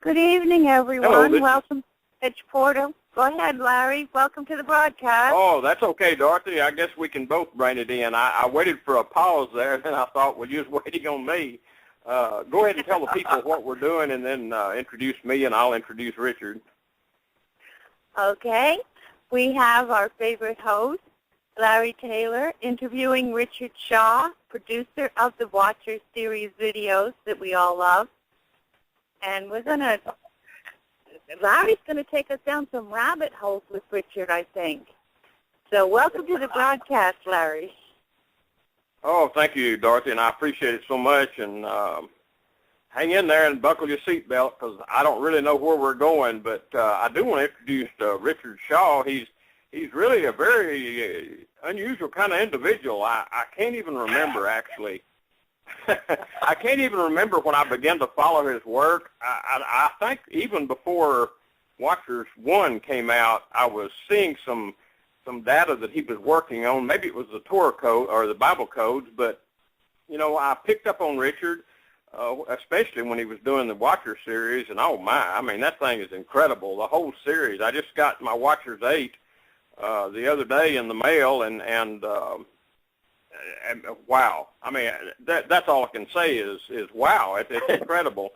Good evening, everyone. Hello. Welcome, Pitch Portal. Go ahead, Larry. Welcome to the broadcast. Oh, that's okay, Dorothy. I guess we can both bring it in. I waited for a pause there, and then I thought, well, you're just waiting on me. Go ahead and tell the people what we're doing, and then introduce me, and I'll introduce Richard. Okay. We have our favorite host, Larry Taylor, interviewing Richard Shaw, producer of the Watcher series videos that we all love. And Larry's going to take us down some rabbit holes with Richard, I think. So welcome to the broadcast, Larry. Oh, thank you, Dorothy, and I appreciate it so much. And hang in there and buckle your seatbelt, because I don't really know where we're going. But I do want to introduce Richard Shaw. He's really a very unusual kind of individual. I can't even remember, actually. I can't even remember when I began to follow his work. I think even before Watchers 1 came out, I was seeing some data that he was working on. Maybe it was the Torah code or the Bible codes, but, you know, I picked up on Richard, especially when he was doing the Watcher series, and oh my, I mean, that thing is incredible, the whole series. I just got my Watchers 8 the other day in the mail, and wow. I mean, that's all I can say is wow. It's incredible.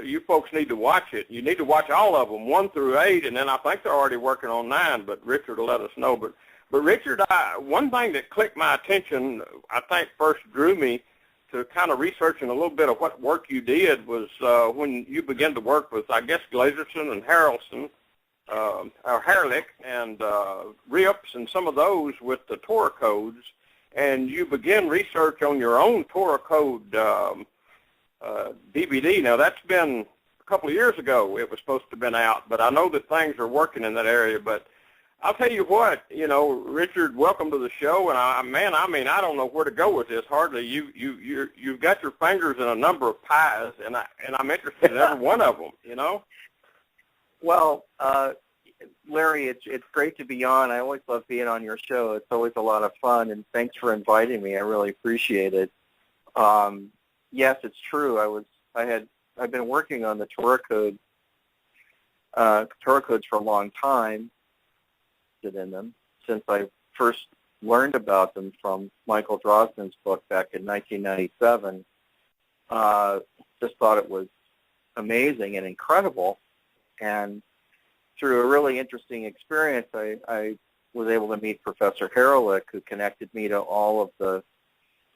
You folks need to watch it. You need to watch all of them, 1 through 8, and then I think they're already working on 9, but Richard will let us know. But Richard, one thing that clicked my attention, I think first drew me to kind of researching a little bit of what work you did was when you began to work with, I guess, Glazerson and Harrelson, or Herlick, and Rips and some of those with the Torah codes. And you begin research on your own Torah code DVD. Now, that's been a couple of years ago. It was supposed to have been out, but I know that things are working in that area. But I'll tell you what, you know, Richard, welcome to the show. And I mean, I don't know where to go with this. Hardly. You've got your fingers in a number of pies, and I'm interested in every one of them. You know. Well, Larry, it's great to be on. I always love being on your show. It's always a lot of fun, and thanks for inviting me. I really appreciate it. Yes, it's true. I've been working on the Torah codes for a long time. In them since I first learned about them from Michael Drosnin's book back in 1997. Just thought it was amazing and incredible, and through a really interesting experience, I was able to meet Professor Herlick, who connected me to all of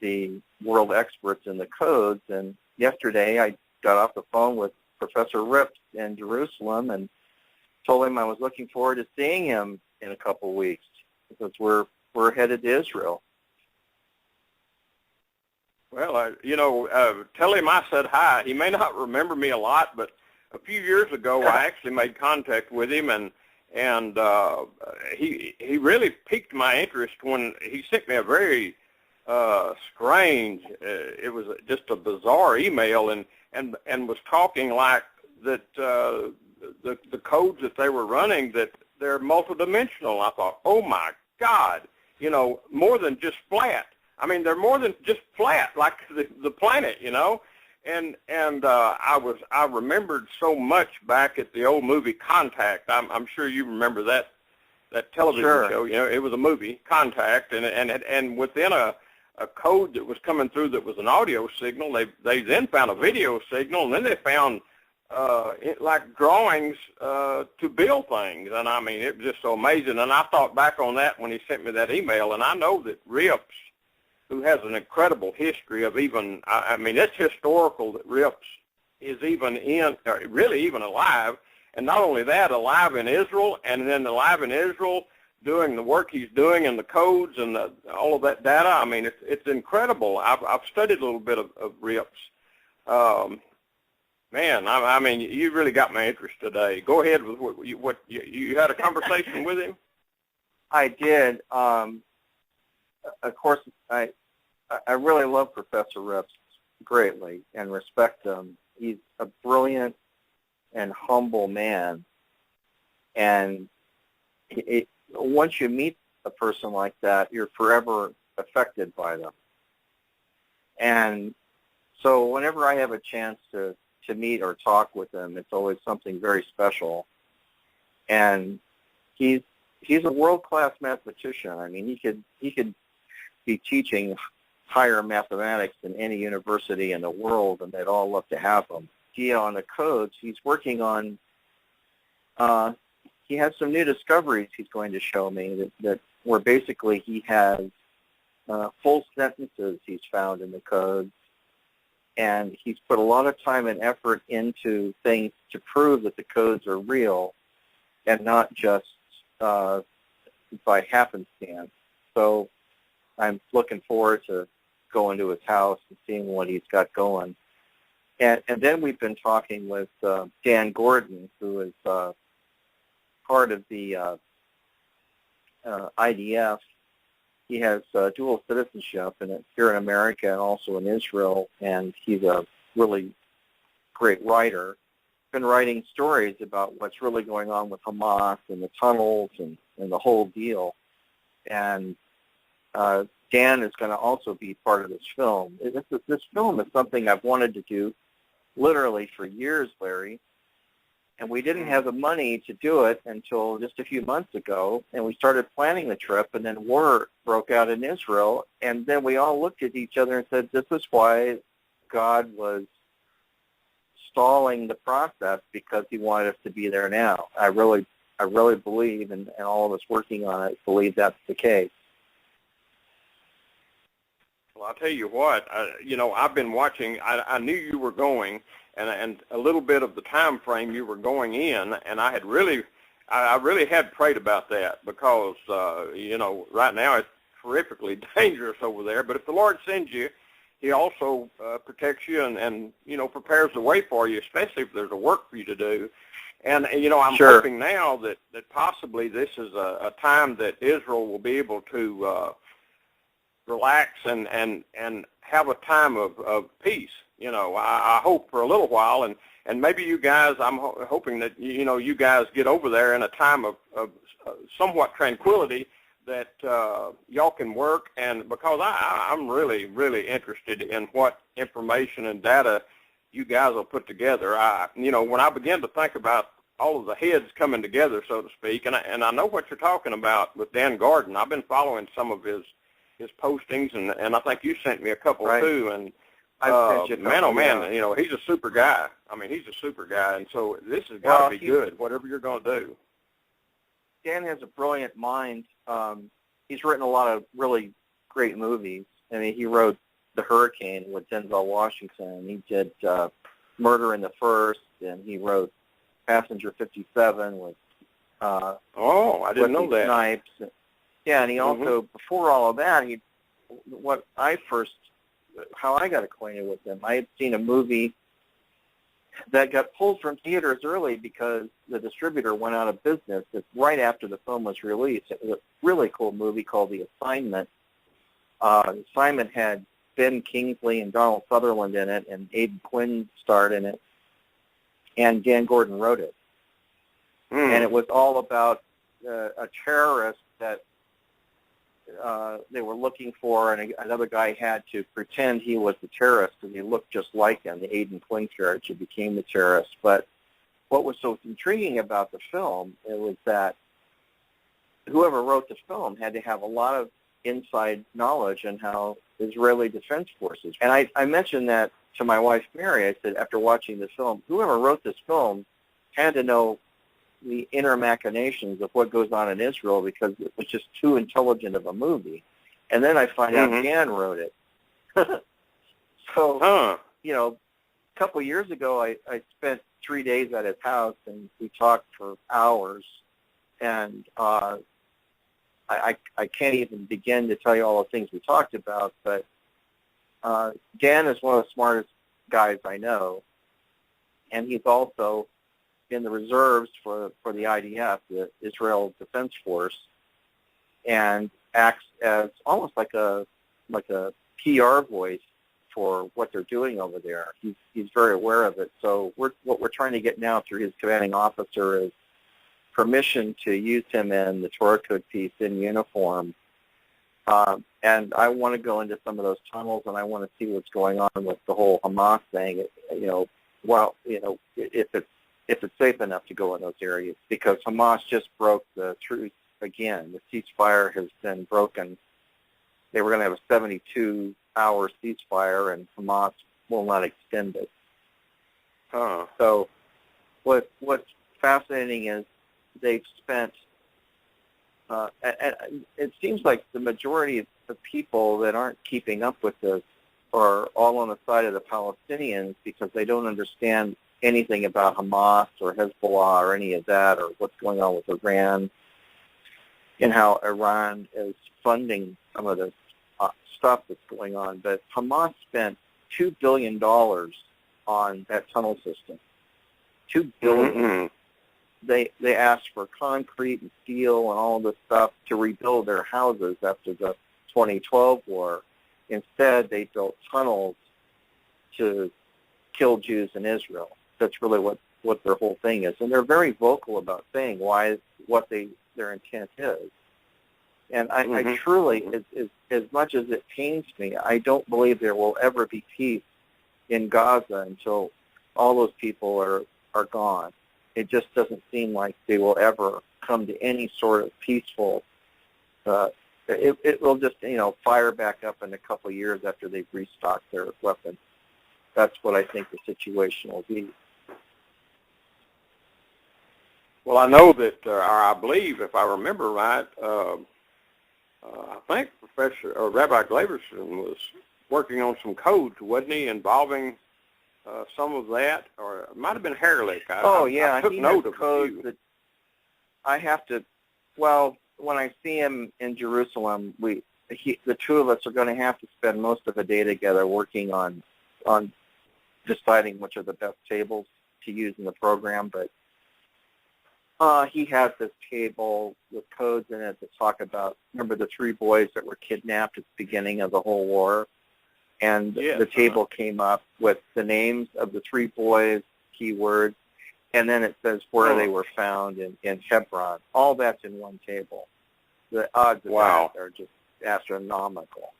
the world experts in the codes. And yesterday I got off the phone with Professor Rips in Jerusalem and told him I was looking forward to seeing him in a couple of weeks, because we're headed to Israel. Well, tell him I said hi. He may not remember me a lot, but a few years ago, I actually made contact with him, and he really piqued my interest when he sent me a very strange. It was just a bizarre email, and was talking like that the codes that they were running, that they're multidimensional. I thought, oh my God, you know, more than just flat. I mean, they're more than just flat, like the planet, you know. And I remembered so much back at the old movie Contact. I'm sure you remember that television show. You know, it was a movie, Contact, and within a code that was coming through that was an audio signal, they then found a video signal, and then they found like drawings to build things. And I mean, it was just so amazing. And I thought back on that when he sent me that email, and I know that Rips, who has an incredible history of even, I mean, it's historical that Rips is even really even alive. And not only that, alive in Israel, and then alive in Israel doing the work he's doing in the codes and all of that data. I mean, it's incredible. I've studied a little bit of Rips. Man, I mean, you really got my interest today. Go ahead with what you had a conversation with him? I did. Of course, I really love Professor Rips greatly and respect him. He's a brilliant and humble man, and once you meet a person like that, you're forever affected by them. And so whenever I have a chance to to meet or talk with him, it's always something very special. And he's a world-class mathematician. I mean, he could be teaching higher mathematics than any university in the world, and they'd all love to have him. On the codes, he's working on. He has some new discoveries he's going to show me that where basically he has full sentences he's found in the codes, and he's put a lot of time and effort into things to prove that the codes are real and not just by happenstance. So I'm looking forward to going to his house and seeing what he's got going. And then we've been talking with Dan Gordon, who is part of the IDF. He has dual citizenship here in America and also in Israel, and he's a really great writer. Been writing stories about what's really going on with Hamas and the tunnels and the whole deal. And Dan is going to also be part of this film. This film is something I've wanted to do literally for years, Larry. And we didn't have the money to do it until just a few months ago, and we started planning the trip, and then war broke out in Israel, and then we all looked at each other and said, this is why God was stalling the process, because he wanted us to be there now. I really believe, and all of us working on it believe that's the case. Well, I'll tell you what, I've been watching. I knew you were going, and a little bit of the time frame you were going in, and I really had prayed about that because, right now it's terrifically dangerous over there. But if the Lord sends you, he also protects you and prepares the way for you, especially if there's a work for you to do. And I'm Sure. hoping now that possibly this is a time that Israel will be able to relax and have a time of peace. I hope for a little while, and maybe you guys, I'm hoping that, you guys get over there in a time of somewhat tranquility that y'all can work, and because I'm really, really interested in what information and data you guys will put together. When I begin to think about all of the heads coming together, so to speak, and I know what you're talking about with Dan Gordon. I've been following some of his postings, and I think you sent me a couple Right. too, and man, oh man, he's a super guy. I mean, he's a super guy, and so this has got to be good, whatever you're going to do. Dan has a brilliant mind. He's written a lot of really great movies. I mean, he wrote The Hurricane with Denzel Washington. He did Murder in the First, and he wrote Passenger 57 with I didn't know that. Snipes. Yeah, and he also, before all of that, how I got acquainted with him, I had seen a movie that got pulled from theaters early because the distributor went out of business right after the film was released. It was a really cool movie called The Assignment. The Assignment had Ben Kingsley and Donald Sutherland in it, and Aidan Quinn starred in it, and Dan Gordon wrote it. And it was all about a terrorist that they were looking for, and another guy had to pretend he was the terrorist because he looked just like him, the Aidan Quinn character became the terrorist. But what was so intriguing about the film, it was that whoever wrote the film had to have a lot of inside knowledge on how Israeli Defense Forces. And I mentioned that to my wife, Mary. I said, after watching the film, whoever wrote this film had to know the inner machinations of what goes on in Israel because it was just too intelligent of a movie. And then I find out Dan wrote it. So, a couple of years ago, I spent 3 days at his house, and we talked for hours. And I can't even begin to tell you all the things we talked about, but Dan is one of the smartest guys I know. And he's also in the reserves for the IDF, the Israel Defense Force, and acts as almost like a PR voice for what they're doing over there. He's very aware of it. So what we're trying to get now through his commanding officer is permission to use him in the Torah Code piece in uniform. And I want to go into some of those tunnels, and I want to see what's going on with the whole Hamas thing. well, if it's safe enough to go in those areas, because Hamas just broke the truce again. The ceasefire has been broken. They were going to have a 72-hour ceasefire, and Hamas will not extend it. So what's fascinating is they've spent, and it seems like the majority of the people that aren't keeping up with this are all on the side of the Palestinians because they don't understand anything about Hamas or Hezbollah or any of that, or what's going on with Iran and how Iran is funding some of this stuff that's going on. But Hamas spent $2 billion on that tunnel system. $2 billion. Mm-hmm. They asked for concrete and steel and all this stuff to rebuild their houses after the 2012 war. Instead, they built tunnels to kill Jews in Israel. That's really what their whole thing is. And they're very vocal about saying what their intent is. And I truly, as much as it pains me, I don't believe there will ever be peace in Gaza until all those people are gone. It just doesn't seem like they will ever come to any sort of peaceful. It will just fire back up in a couple of years after they've restocked their weapons. That's what I think the situation will be. Well, I know that, or I believe, if I remember right, I think Rabbi Glaverson was working on some codes, wasn't he, involving some of that, or it might have been Herlich. I took note of codes that I have to. Well, when I see him in Jerusalem, the two of us are going to have to spend most of the day together working on deciding which are the best tables to use in the program. But he has this table with codes in it that talk about, remember the 3 boys that were kidnapped at the beginning of the whole war? And the table came up with the names of the 3 boys, keywords, and then it says where they were found in Hebron. All that's in one table. The odds of that are just astronomical.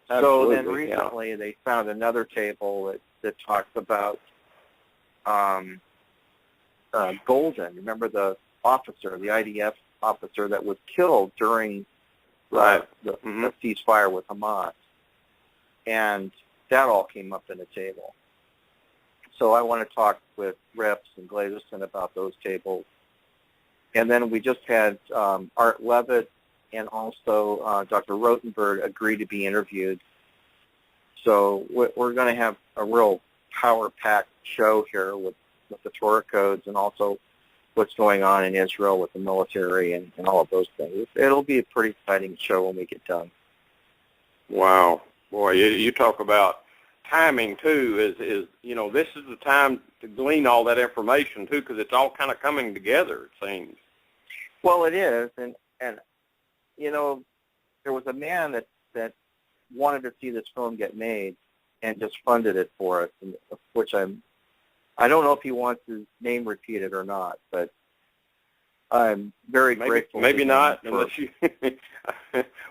Absolutely, so then recently they found another table that talks about Golden. Remember the officer, the IDF officer that was killed during the ceasefire with Hamas. And that all came up in the table. So I want to talk with Rips and Glaverson about those tables. And then we just had Art Levitt and also Dr. Rotenberg agree to be interviewed. So we're going to have a real power-packed show here with the Torah codes and also what's going on in Israel with the military and all of those things. It'll be a pretty exciting show when we get done. Wow. Boy, you talk about timing, too, is this is the time to glean all that information, too, because it's all kind of coming together, it seems. Well, it is, and there was a man that wanted to see this film get made and just funded it for us, and which I don't know if he wants his name repeated or not, but I'm very grateful. Maybe not, unless you.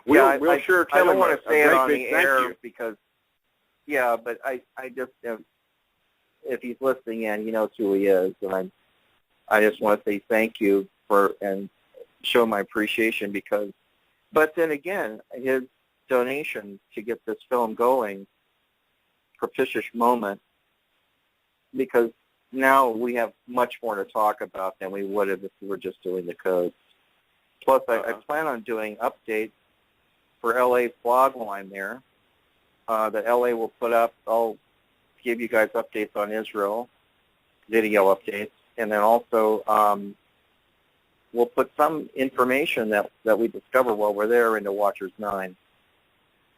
we'll sure tell him. I don't want to say it on the air because, but I just, if he's listening in, he knows who he is, and I just want to say thank you and show my appreciation because, but then again, his donation to get this film going, propitious moment, because now we have much more to talk about than we would have if we were just doing the codes. Plus, I plan on doing updates for LA's blog while I'm there that LA will put up. I'll give you guys updates on Israel, video updates, and then also we'll put some information that we discover while we're there into Watchers 9.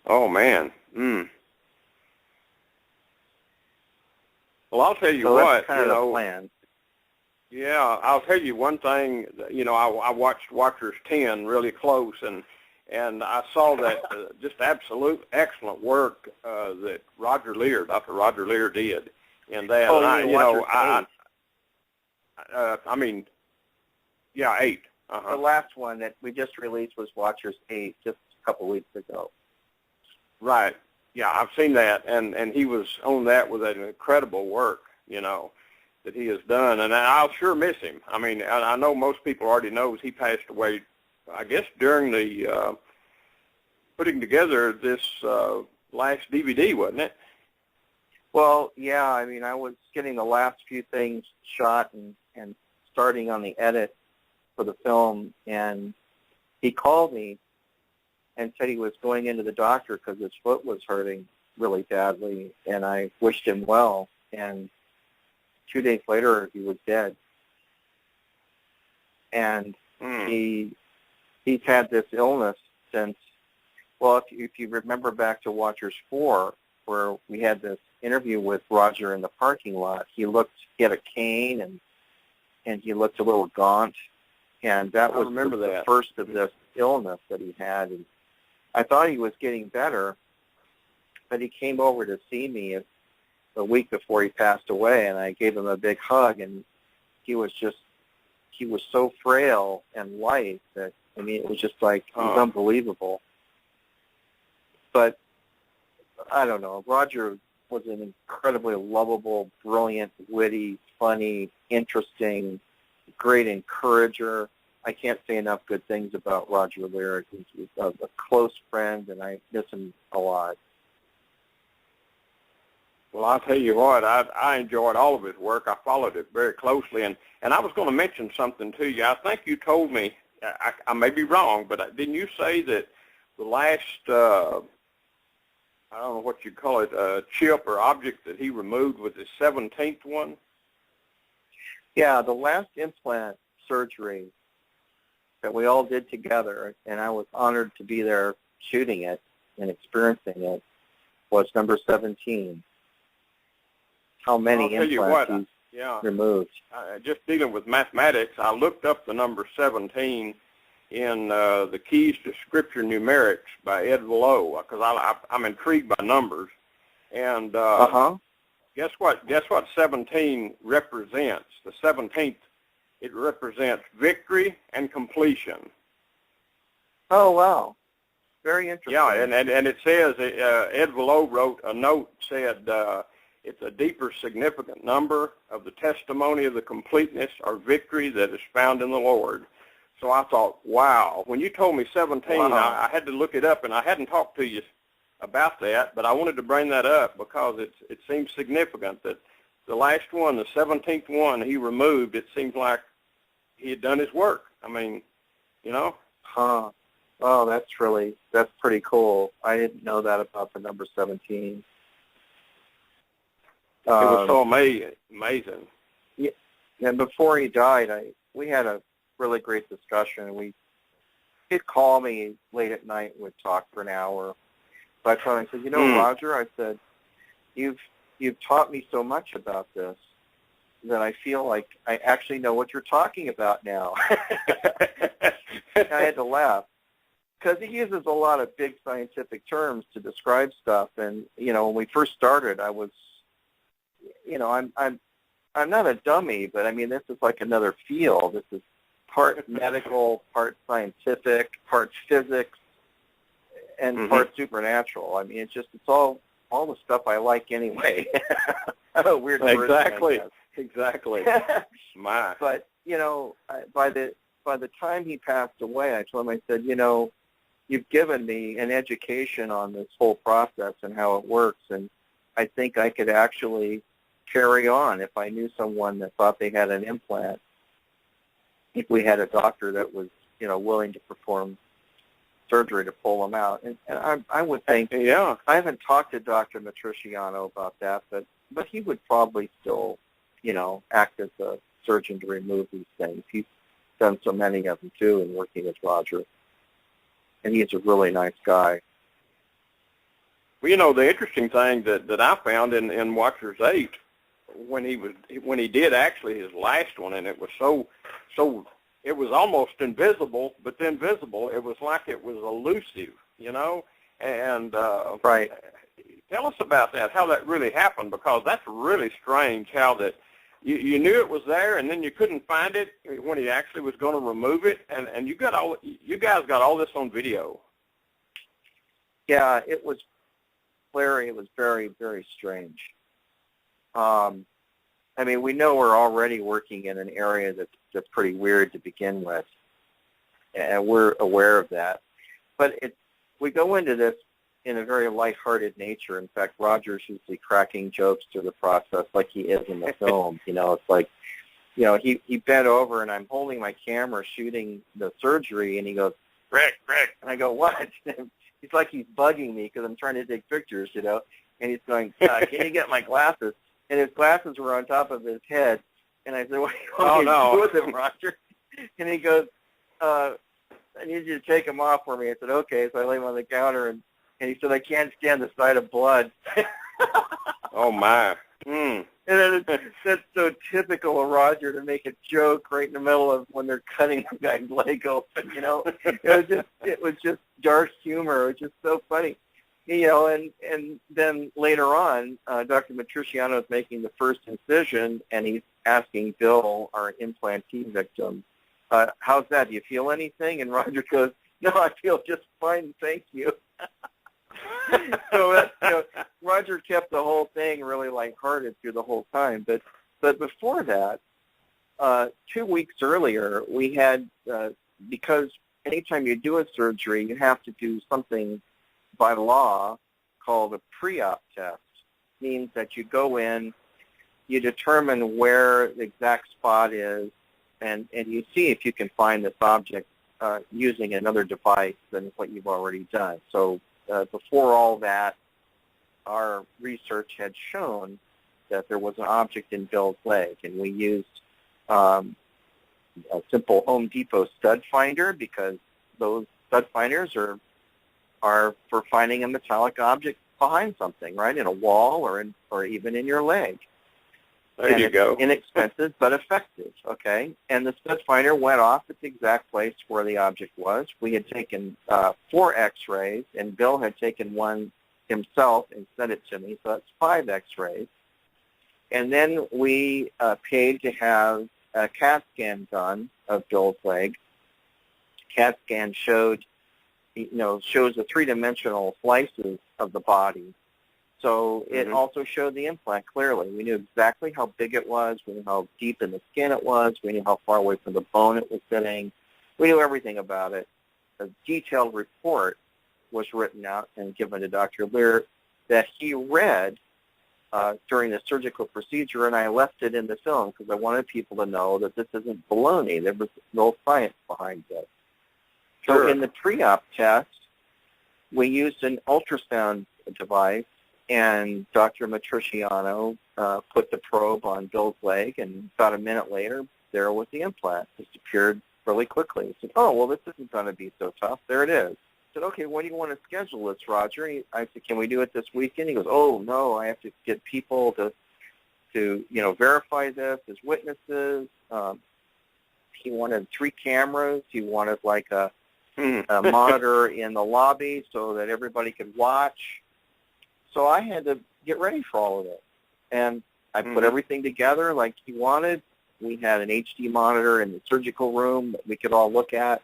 Oh, man. Well, I'll tell you what, that's kind of the plan. Yeah, I'll tell you one thing. I watched Watchers 10 really close, and I saw that just absolute excellent work that Dr. Roger Lear did in that. Oh, and 8. The last one that we just released was Watchers 8 just a couple weeks ago. Right. Yeah, I've seen that, and he was on that with an incredible work. you know, that he has done, and I'll sure miss him. I mean, I know most people already knows he passed away, I guess, during the putting together this last DVD, wasn't it? Well, yeah, I mean, I was getting the last few things shot and starting on the edit for the film, and he called me and said he was going into the doctor because his foot was hurting really badly, and I wished him well, and 2 days later he was dead. And he's had this illness since, well, if you remember back to Watchers 4, where we had this interview with Roger in the parking lot, he had a cane and he looked a little gaunt, and that was the first of this illness that he had. And I thought he was getting better, but he came over to see me a week before he passed away, and I gave him a big hug, and he was so frail and light that, I mean, it was just like, it was unbelievable. But I don't know, Roger was an incredibly lovable, brilliant, witty, funny, interesting, great encourager. I can't say enough good things about Roger Lyric. He's a close friend, and I miss him a lot. Well, I'll tell you what, I enjoyed all of his work. I followed it very closely, and I was going to mention something to you. I think you told me, I may be wrong, but didn't you say that the last, I don't know what you call it, chip or object that he removed was the 17th one? Yeah, the last implant surgery that we all did together, and I was honored to be there shooting it and experiencing it, was number 17. How many implants he's removed? Just dealing with mathematics, I looked up the number 17 in the Keys to Scripture Numerics by Ed Vallow, because I'm intrigued by numbers. And guess what? Guess what 17 represents? The 17th, it represents victory and completion. Oh, wow. Very interesting. Yeah, and it says, Ed Vallow wrote a note, said, it's a deeper, significant number of the testimony of the completeness or victory that is found in the Lord. So I thought, wow. When you told me 17, I had to look it up, and I hadn't talked to you about that, but I wanted to bring that up because it seems significant that the last one, the 17th one he removed, it seems like he had done his work. I mean, you know? Huh. Oh, that's pretty cool. I didn't know that about the number 17. It was so amazing. Yeah, and before he died, we had a really great discussion. He'd call me late at night and we'd talk for an hour. So I told him, I said, you know, Roger, I said, you've taught me so much about this that I feel like I actually know what you're talking about now. I had to laugh because he uses a lot of big scientific terms to describe stuff. And, you know, when we first started, I was, you know, I'm not a dummy, but I mean, this is like another field. This is part medical, part scientific, part physics, and part supernatural. I mean, it's all the stuff I like anyway. I'm a weird person. Exactly. My. But you know, by the time he passed away, I told him, I said, you know, you've given me an education on this whole process and how it works, and I think I could actually carry on if I knew someone that thought they had an implant. If we had a doctor that was, you know, willing to perform surgery to pull them out, and I would think, I haven't talked to Dr. Matriciano about that, but he would probably still, you know, act as a surgeon to remove these things. He's done so many of them too, in working with Roger, and he's a really nice guy. Well, you know, the interesting thing that I found in Watchers 8, when he did actually his last one, and it was so it was almost invisible, but then visible. It was like it was elusive, you know. And right. Tell us about that, how that really happened, because that's really strange. How that you knew it was there, and then you couldn't find it when he actually was going to remove it, and you guys got all this on video. Yeah, it was Larry. It was very, very strange. I mean, we know we're already working in an area that's pretty weird to begin with, and we're aware of that. But we go into this in a very lighthearted nature. In fact, Roger's usually cracking jokes through the process like he is in the film. It's like, he bent over and I'm holding my camera shooting the surgery, and he goes, Rick, and I go, what? He's like he's bugging me because I'm trying to take pictures, and he's going, can you get my glasses? And his glasses were on top of his head, and I said, what do you want me to do with them, Roger? And he goes, I need you to take them off for me. I said, okay. So I lay them on the counter, and he said, I can't stand the sight of blood. Oh, my. Mm. And that's so typical of Roger to make a joke right in the middle of when they're cutting the guy's leg open, It was just dark humor. It was just so funny. And then later on, Dr. Matriciano is making the first incision, and he's asking Bill, our implantee victim, how's that? Do you feel anything? And Roger goes, no, I feel just fine, thank you. So Roger kept the whole thing really lighthearted through the whole time. But before that, 2 weeks earlier, we had, because anytime you do a surgery, you have to do something by law called a pre-op test. It means that you go in, you determine where the exact spot is, and you see if you can find this object using another device than what you've already done. So before all that, our research had shown that there was an object in Bill's leg, and we used a simple Home Depot stud finder, because those stud finders are for finding a metallic object behind something, right, in a wall or even in your leg. There you go. Inexpensive but effective, okay? And the stud finder went off at the exact place where the object was. We had taken 4 X-rays, and Bill had taken one himself and sent it to me, so that's 5 X-rays. And then we paid to have a CAT scan done of Bill's leg. CAT scan shows the three-dimensional slices of the body. So it also showed the implant clearly. We knew exactly how big it was. We knew how deep in the skin it was. We knew how far away from the bone it was sitting. We knew everything about it. A detailed report was written out and given to Dr. Lear that he read during the surgical procedure, and I left it in the film because I wanted people to know that this isn't baloney. There was no science behind it. Sure. So in the pre-op test, we used an ultrasound device, and Dr. Matriciano put the probe on Bill's leg, and about a minute later, there was the implant. It disappeared really quickly. He said, oh, well, this isn't going to be so tough. There it is. I said, okay, when do you want to schedule this, Roger? I said, can we do it this weekend? He goes, oh, no, I have to get people to verify this as witnesses. He wanted 3 cameras. He wanted like a monitor in the lobby so that everybody could watch. So I had to get ready for all of it. And I put everything together like he wanted. We had an HD monitor in the surgical room that we could all look at.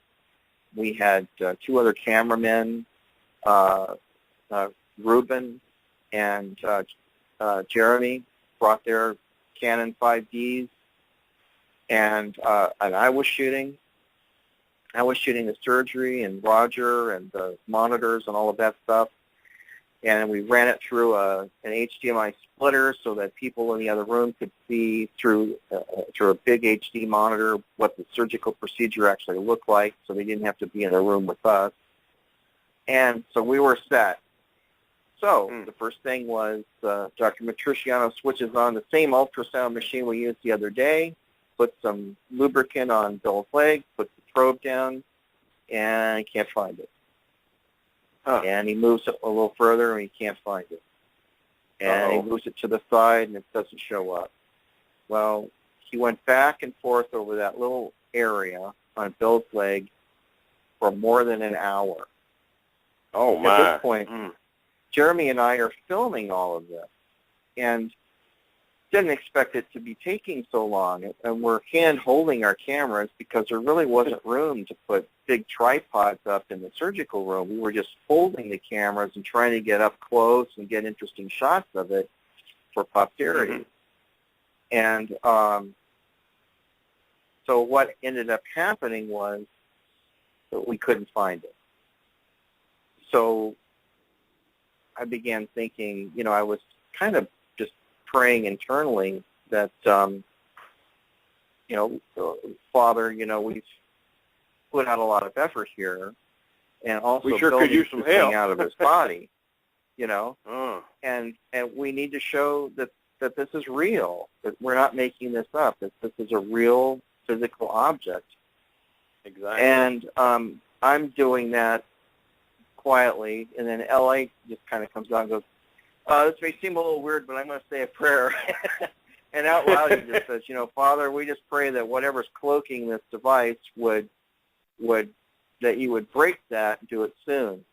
We had 2 other cameramen, Ruben and Jeremy, brought their Canon 5Ds, and I was shooting. I was shooting the surgery and Roger and the monitors and all of that stuff. And we ran it through an HDMI splitter so that people in the other room could see through a big HD monitor what the surgical procedure actually looked like, so they didn't have to be in a room with us. And so we were set. So the first thing was Dr. Matriciano switches on the same ultrasound machine we used the other day, puts some lubricant on Bill's leg, puts the probe down, and can't find it. And he moves it a little further, and he can't find it. And he moves it to the side, and it doesn't show up. Well, he went back and forth over that little area on Bill's leg for more than an hour. Oh, my. At this point, Jeremy and I are filming all of this, and didn't expect it to be taking so long. And we're hand-holding our cameras because there really wasn't room to put big tripods up in the surgical room. We were just holding the cameras and trying to get up close and get interesting shots of it for posterity. And so what ended up happening was that we couldn't find it. So I began thinking, I was kind of just praying internally that, Father, we've put out a lot of effort here, and also we sure could use some this thing help out of his body, and we need to show that this is real, that we're not making this up, that this is a real physical object. Exactly. And I'm doing that quietly, and then L.A. just kind of comes out and goes, this may seem a little weird, but I'm going to say a prayer. And out loud he just says, Father, we just pray that whatever's cloaking this device that you would break that and do it soon.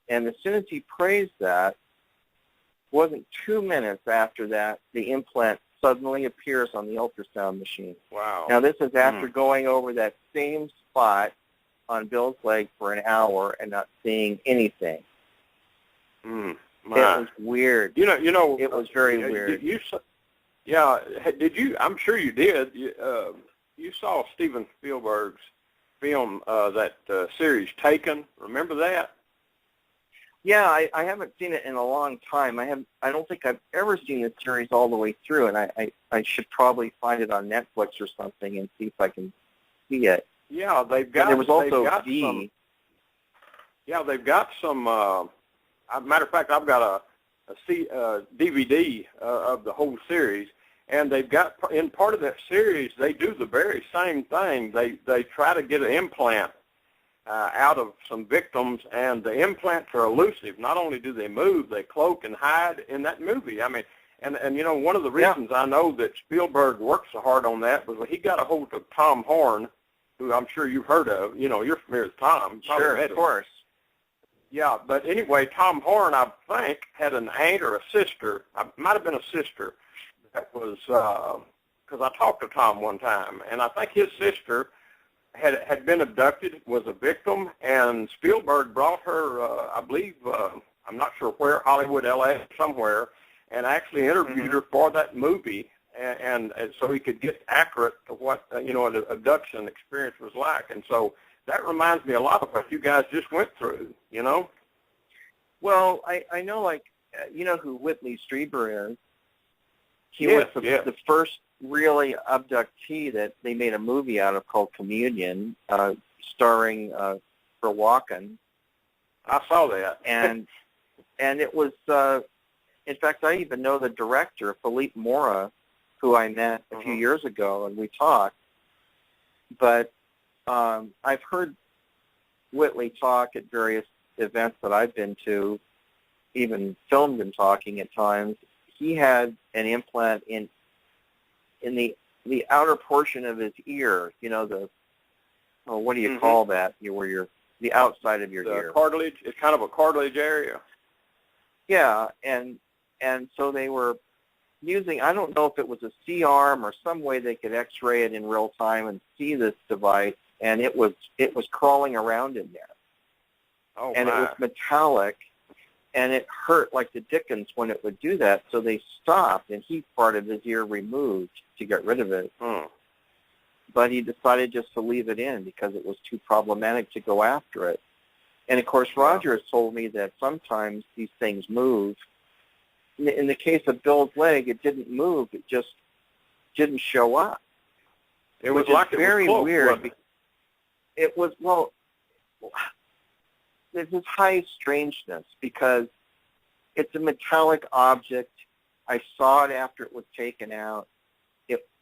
And as soon as he prays that, it wasn't 2 minutes after that, the implant suddenly appears on the ultrasound machine. Wow. Now, this is after going over that same spot on Bill's leg for an hour and not seeing anything. It was weird. It was very weird. Did you? I'm sure you did. You saw Steven Spielberg's film, that series Taken. Remember that? Yeah, I haven't seen it in a long time. I don't think I've ever seen the series all the way through, and I should probably find it on Netflix or something and see if I can see it. Yeah, they've got. And there was also they've got some. Matter of fact, I've got a DVD of the whole series, and they've got in part of that series they do the very same thing. They try to get an implant out of some victims, and the implants are elusive. Not only do they move, they cloak and hide in that movie. I mean, and one of the reasons I know that Spielberg worked so hard on that was when he got a hold of Tom Horn, who I'm sure you've heard of. You're familiar with Tom. Sure, of course. Yeah, but anyway, Tom Horn, I think, had an aunt or a sister. It might have been a sister. That was because I talked to Tom one time, and I think his sister had been abducted, was a victim, and Spielberg brought her, I believe, I'm not sure where, Hollywood, L.A., somewhere, and actually interviewed her for that movie, and so he could get accurate to what, an abduction experience was like. And so that reminds me a lot of what you guys just went through, Well, I know, who Whitley Strieber is. He was the first really abductee that they made a movie out of called Communion, starring Christopher Walken. I saw that. And it was, in fact, I even know the director, Philippe Mora, who I met a few years ago, and we talked. But I've heard Whitley talk at various events that I've been to, even filmed him talking at times. He had an implant in the outer portion of his ear, what do you call that? Where the outside of your ear. Cartilage. It's kind of a cartilage area. Yeah, and so they were using, I don't know if it was a C-arm or some way they could X-ray it in real time and see this device, and it was crawling around in there. Oh, and it was metallic, and it hurt like the dickens when it would do that, so they stopped, and he parted his ear removed to get rid of it. But he decided just to leave it in because it was too problematic to go after it. And, of course, Roger has told me that sometimes these things move. In the case of Bill's leg, it didn't move. It just didn't show up. It was like very it was close, weird. Wasn't it? It was, well, there's this high strangeness because it's a metallic object. I saw it after it was taken out.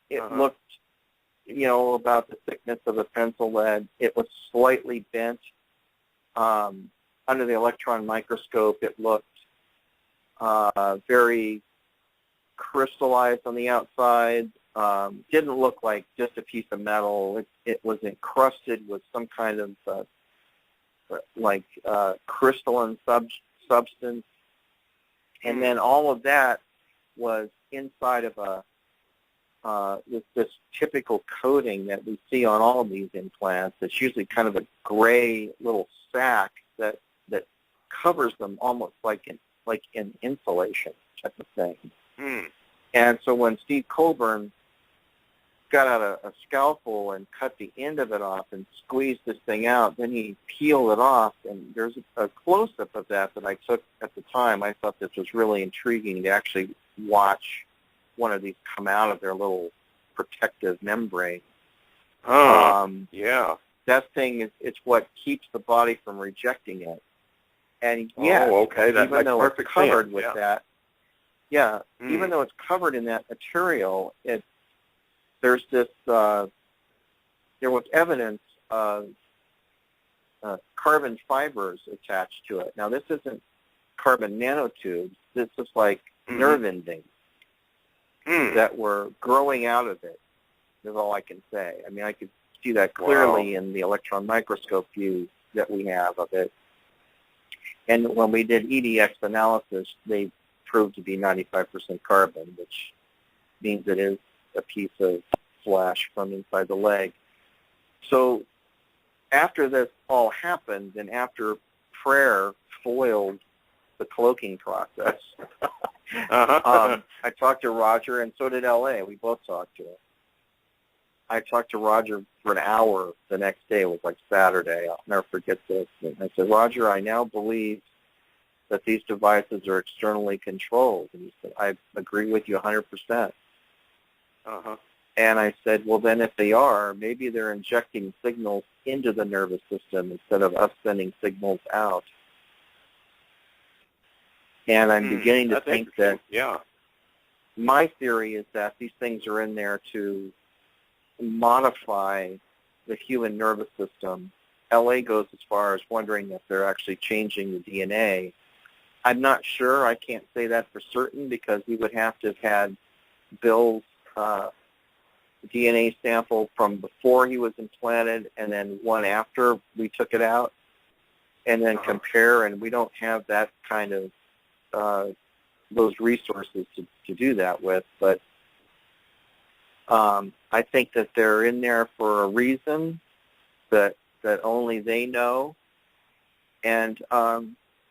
It looked, about the thickness of a pencil lead. It was slightly bent. Under the electron microscope, it looked very crystallized on the outside. Didn't look like just a piece of metal. It was encrusted with some kind of crystalline substance. And then all of that was inside of this typical coating that we see on all of these implants. It's usually kind of a gray little sac that covers them almost like an insulation type of thing. And so when Steve Colburn got out a scalpel and cut the end of it off and squeezed this thing out, then he peeled it off, and there's a close-up of that I took at the time. I thought this was really intriguing to actually watch one of these come out of their little protective membrane. Yeah. That thing it's what keeps the body from rejecting it. And yeah, okay. That even makes though perfect it's covered sense. with Yeah. that, even though it's covered in that material, there's this, there was evidence of carbon fibers attached to it. Now, this isn't carbon nanotubes. This is like nerve endings that were growing out of it, is all I can say. I mean, I could see that clearly in the electron microscope view that we have of it. And when we did EDX analysis, they proved to be 95% carbon, which means it is a piece of flesh from inside the leg. So after this all happened, and after prayer foiled the cloaking process, I talked to Roger, and so did L.A. We both talked to him. I talked to Roger for an hour the next day. It was like Saturday. I'll never forget this. And I said, Roger, I now believe that these devices are externally controlled. And he said, I agree with you 100%. And I said, well, then if they are, maybe they're injecting signals into the nervous system instead of us sending signals out. And I'm beginning to think that my theory is that these things are in there to modify the human nervous system. LA goes as far as wondering if they're actually changing the DNA. I'm not sure. I can't say that for certain because we would have to have had Bill's DNA sample from before he was implanted and then one after we took it out and then compare, and we don't have that kind of those resources to do that with. But I think that they're in there for a reason that only they know, and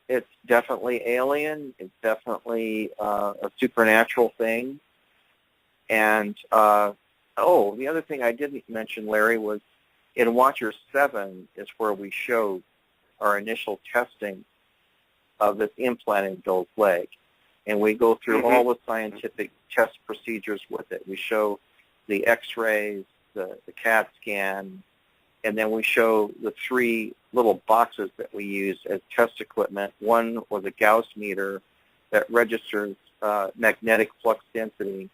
it's definitely alien. It's definitely a supernatural thing. And the other thing I didn't mention, Larry, was in Watcher 7 is where we showed our initial testing of this implant in Bill's leg. And we go through all the scientific test procedures with it. We show the x-rays, the CAT scan, and then we show the 3 little boxes that we use as test equipment. One was a Gauss meter that registers magnetic flux density.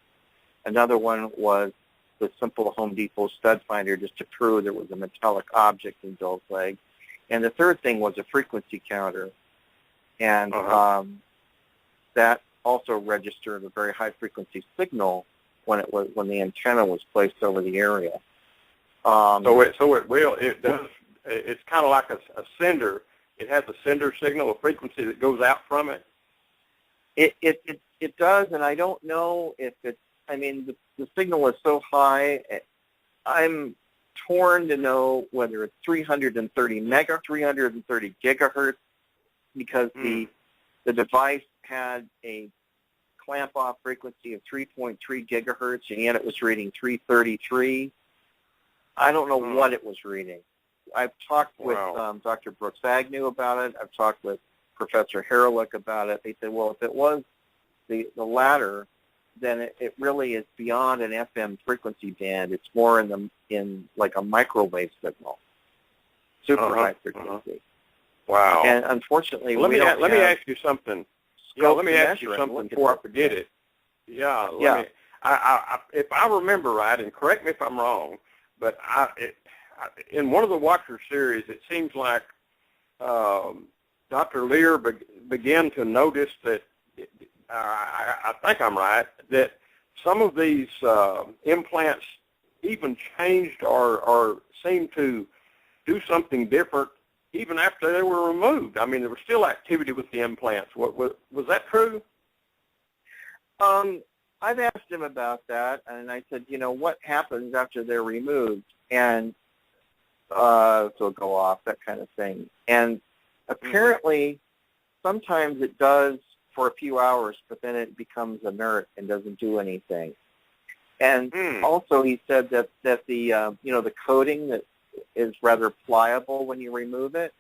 Another one was the simple Home Depot stud finder just to prove there was a metallic object in Bill's leg. And the third thing was a frequency counter. And that also registered a very high frequency signal when the antenna was placed over the area. It's kind of like a sender. It has a sender signal, a frequency that goes out from it. It does, and I don't know if it's. I mean, the signal is so high. I'm torn to know whether it's 330 gigahertz, because the device had a clamp-off frequency of 3.3 gigahertz, and yet it was reading 333. I don't know what it was reading. I've talked with Dr. Brooks Agnew about it. I've talked with Professor Haralick about it. They said, well, if it was the latter, then it really is beyond an FM frequency band. It's more in like a microwave signal, super high frequency. Wow. And unfortunately, let me ask you something. Let me ask you something before I forget it. If I remember right, and correct me if I'm wrong, but in one of the Watcher series, it seems like Dr. Lear began to notice that, I think I'm right, that some of these implants even changed or seemed to do something different even after they were removed. I mean, there was still activity with the implants. Was that true? I've asked him about that, and I said, what happens after they're removed? And so go off, that kind of thing. And apparently, sometimes it does for a few hours, but then it becomes inert and doesn't do anything. And also, he said that the the coating that is rather pliable when you remove it.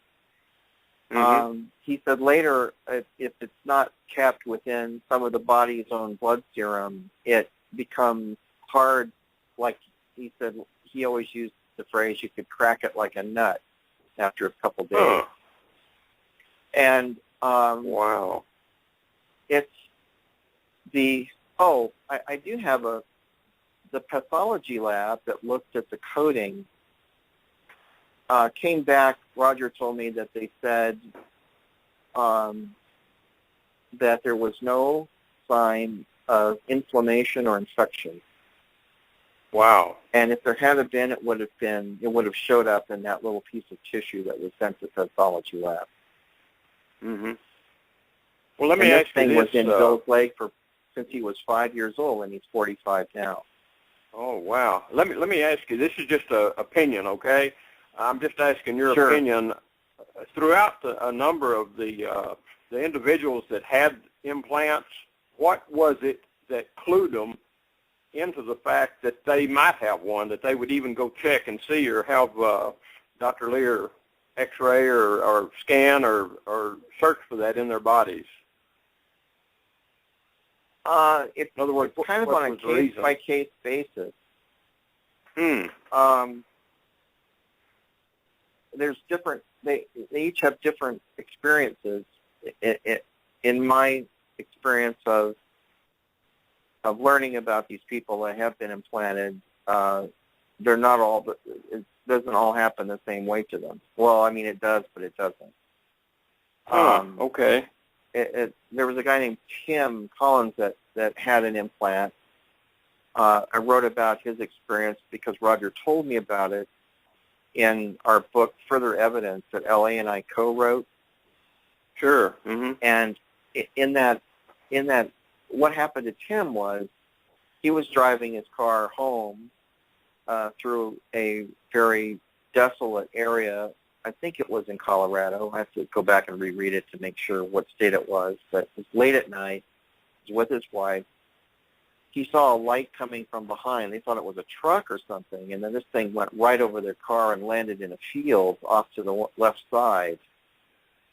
He said later, if it's not kept within some of the body's own blood serum, it becomes hard. Like he said, he always used the phrase, "You could crack it like a nut" after a couple days. And wow. It's the I do have the pathology lab that looked at the coating came back. Roger told me that they said that there was no sign of inflammation or infection. Wow. And if there had been, it would have showed up in that little piece of tissue that was sent to the pathology lab. Well, let me ask you this. This thing was in Bill's leg since he was 5 years old, and he's 45 now. Oh, wow. Let me ask you. This is just an opinion, okay? I'm just asking your Sure. opinion. Throughout a number of the individuals that had implants, what was it that clued them into the fact that they might have one, that they would even go check and see or have Dr. Lear X-ray or scan or search for that in their bodies? It's, in other words, it's kind of on a case-by-case basis. There's different. They each have different experiences. In my experience of learning about these people that have been implanted, they're not all. It doesn't all happen the same way to them. Well, I mean, it does, but it doesn't. Okay. There was a guy named Tim Collins that had an implant. I wrote about his experience because Roger told me about it in our book, Further Evidence, that L.A. and I co-wrote. Sure. And in that, what happened to Tim was he was driving his car home through a very desolate area. I think it was in Colorado. I have to go back and reread it to make sure what state it was. But it was late at night. He was with his wife. He saw a light coming from behind. They thought it was a truck or something, and then this thing went right over their car and landed in a field off to the left side.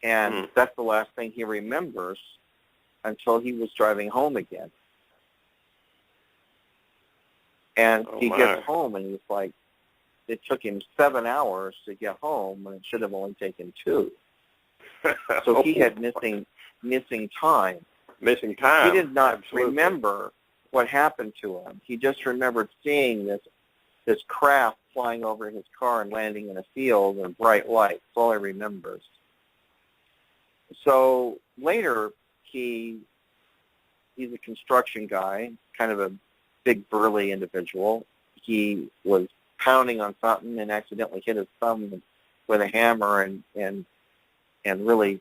And that's the last thing he remembers until he was driving home again. And he gets home, and he's like, it took him 7 hours to get home, and it should have only taken 2. So he had missing time. Missing time. He did not Absolutely. remember what happened to him. He just remembered seeing this craft flying over his car and landing in a field in bright light. That's all he remembers. So later, he's a construction guy, kind of a big burly individual. He was pounding on something and accidentally hit his thumb with a hammer and really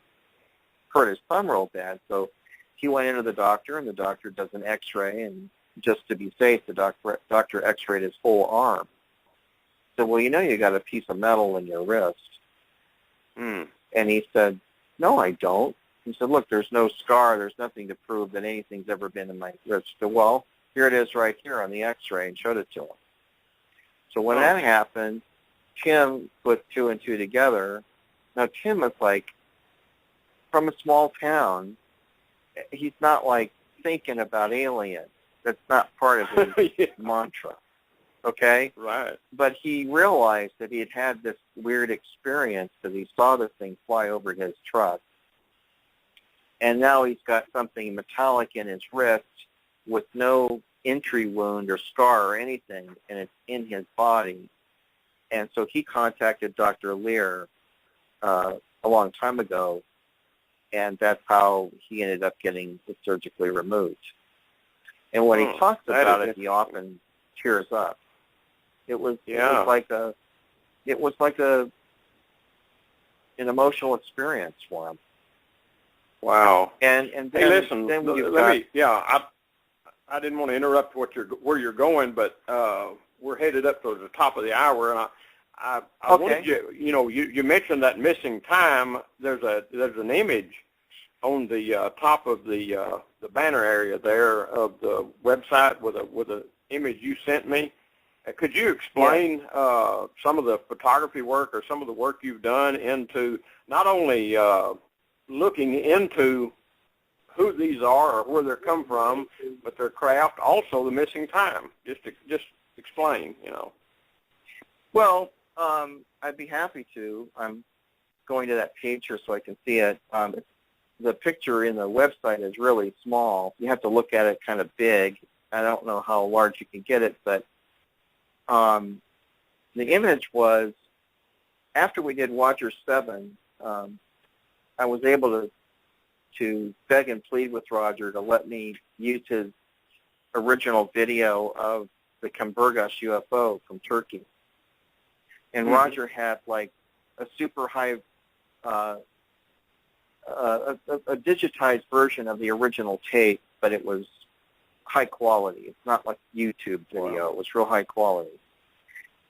hurt his thumb real bad. So he went into the doctor, and the doctor does an X-ray, and just to be safe, the doctor X-rayed his whole arm. So, well, you got a piece of metal in your wrist. And he said, no, I don't. He said, look, there's no scar. There's nothing to prove that anything's ever been in my wrist. So, well, here it is right here on the X-ray, and showed it to him. So when that happened, Tim put 2 and 2 together. Now, Tim is like, from a small town, he's not like thinking about aliens. That's not part of his mantra, okay? Right. But he realized that he had this weird experience that he saw this thing fly over his truck. And now he's got something metallic in his wrist with no entry wound or scar or anything, and it's in his body. And so he contacted Dr. Lear a long time ago, and that's how he ended up getting it surgically removed. And when he talks about it, he often tears up. It was like an emotional experience for him. Wow. And then, hey, listen. then I didn't want to interrupt where you're going, but we're headed up to the top of the hour, and I wanted you mentioned that missing time. There's an image on the top of the banner area there of the website with a image you sent me. Could you explain some of the photography work or some of the work you've done into not only looking into who these are or where they come from, but their craft, also the missing time? Just explain, you know. Well, I'd be happy to. I'm going to that page here so I can see it. The picture in the website is really small. You have to look at it kind of big. I don't know how large you can get it, but the image was, after we did Watcher 7, I was able to beg and plead with Roger to let me use his original video of the Kamburgas UFO from Turkey. And Roger had like a super high, a digitized version of the original tape, but it was high quality. It's not like YouTube video. Wow. It was real high quality.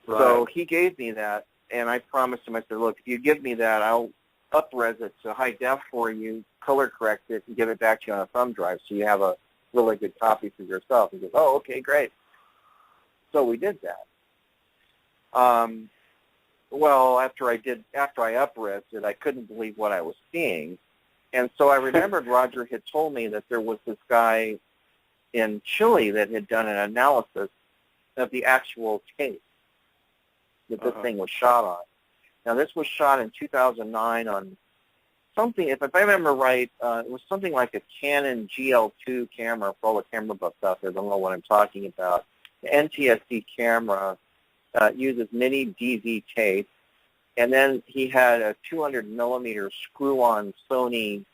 Right. So he gave me that, and I promised him, I said, look, if you give me that, I'll up-res it to high def for you, color correct it, and give it back to you on a thumb drive so you have a really good copy for yourself. He goes, oh, okay, great. So we did that. Well, after I up-res it, I couldn't believe what I was seeing. And so I remembered Roger had told me that there was this guy in Chile that had done an analysis of the actual tape that this thing was shot on. Now, this was shot in 2009 on something, if I remember right, it was something like a Canon GL2 camera. For all the camera buffs out there, don't know what I'm talking about. The NTSC camera uses mini DV tape, and then he had a 200 millimeter screw-on Sony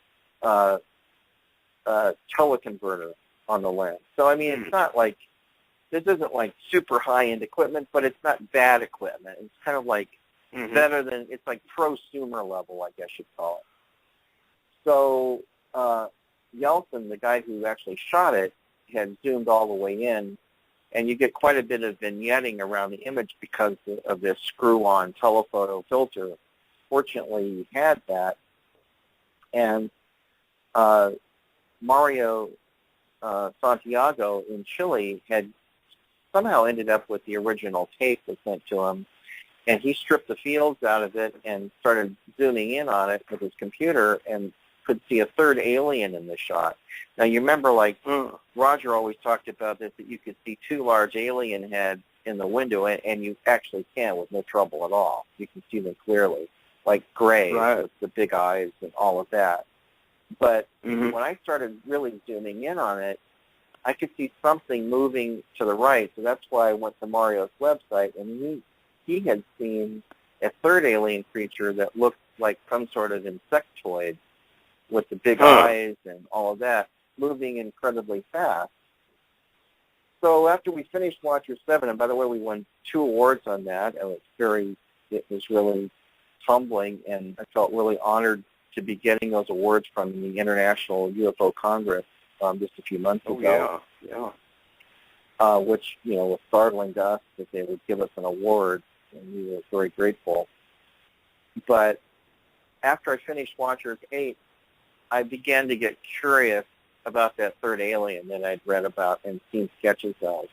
teleconverter on the lens. So, I mean, it's not like, this isn't like super high-end equipment, but it's not bad equipment. It's kind of like better than, it's like prosumer level, I guess you'd call it. So Yeltsin, the guy who actually shot it, had zoomed all the way in, and you get quite a bit of vignetting around the image because of this screw-on telephoto filter. Fortunately, he had that, and Mario Santiago in Chile had somehow ended up with the original tape that sent to him, and he stripped the fields out of it and started zooming in on it with his computer and could see a third alien in the shot. Now, you remember, like, Roger always talked about this, that you could see two large alien heads in the window, and you actually can with no trouble at all. You can see them clearly, like gray with the big eyes and all of that. But when I started really zooming in on it, I could see something moving to the right, so that's why I went to Mario's website, and he had seen a third alien creature that looked like some sort of insectoid with the big eyes and all of that, moving incredibly fast. So after we finished Watcher 7, and by the way, we won 2 awards on that, and it was really humbling, and I felt really honored to be getting those awards from the International UFO Congress just a few months ago. Which, you know, was startling to us that they would give us an award, and we were very grateful. But after I finished Watcher 8, I began to get curious about that third alien that I'd read about and seen sketches of.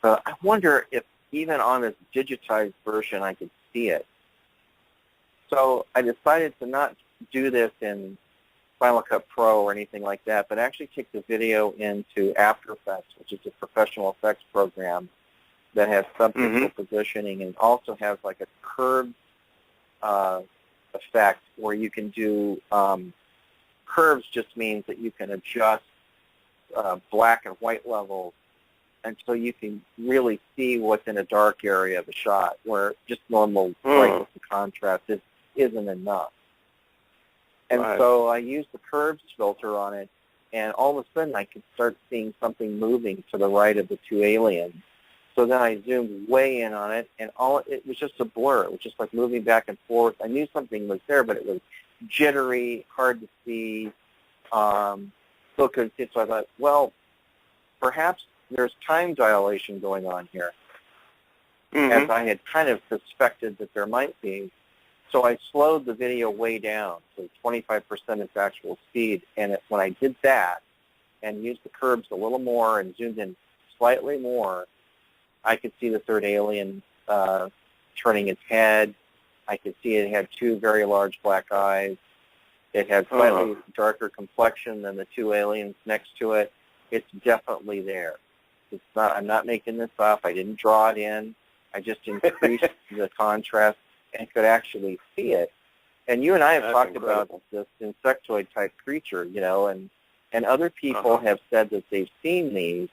I wonder if even on this digitized version I could see it. So I decided to not do this in Final Cut Pro or anything like that, but actually take the video into After Effects, which is a professional effects program that has subpixel positioning and also has like a curved effect where you can do curves. Just means that you can adjust black and white levels, and so you can really see what's in a dark area of a shot where just normal brightness and contrast isn't enough. And so I used the curves filter on it, and all of a sudden I could start seeing something moving to the right of the 2 aliens. So then I zoomed way in on it, and it was just a blur. It was just like moving back and forth. I knew something was there, but it was jittery, hard to see, still couldn't see it. So I thought, well, perhaps there's time dilation going on here, as I had kind of suspected that there might be. So I slowed the video way down, so 25% its actual speed. And when I did that and used the curbs a little more and zoomed in slightly more, I could see the third alien turning its head. I could see it had two very large black eyes. It had slightly darker complexion than the two aliens next to it. It's definitely there. It's not. I'm not making this up. I didn't draw it in. I just increased the contrast and could actually see it. And you and I have talked about this insectoid-type creature, you know, and other people have said that they've seen these,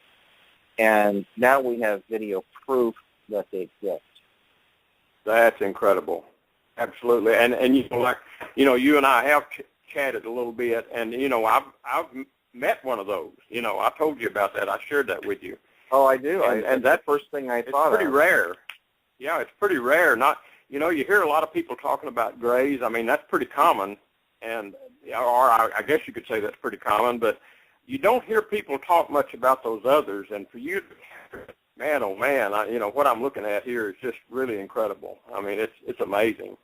and now we have video proof that they exist. That's incredible. Absolutely. And you know, like, you know, you and I have chatted a little bit, and, you know, I've met one of those. You know, I told you about that. I shared that with you. Oh, I do. And that's the first thing I thought of. It's pretty rare. Yeah, it's pretty rare. Not, you know, you hear a lot of people talking about grays. I mean, that's pretty common, and or I guess you could say that's pretty common, but you don't hear people talk much about those others. And for you, man, oh man, you know, what I'm looking at here is just really incredible. I mean, it's amazing.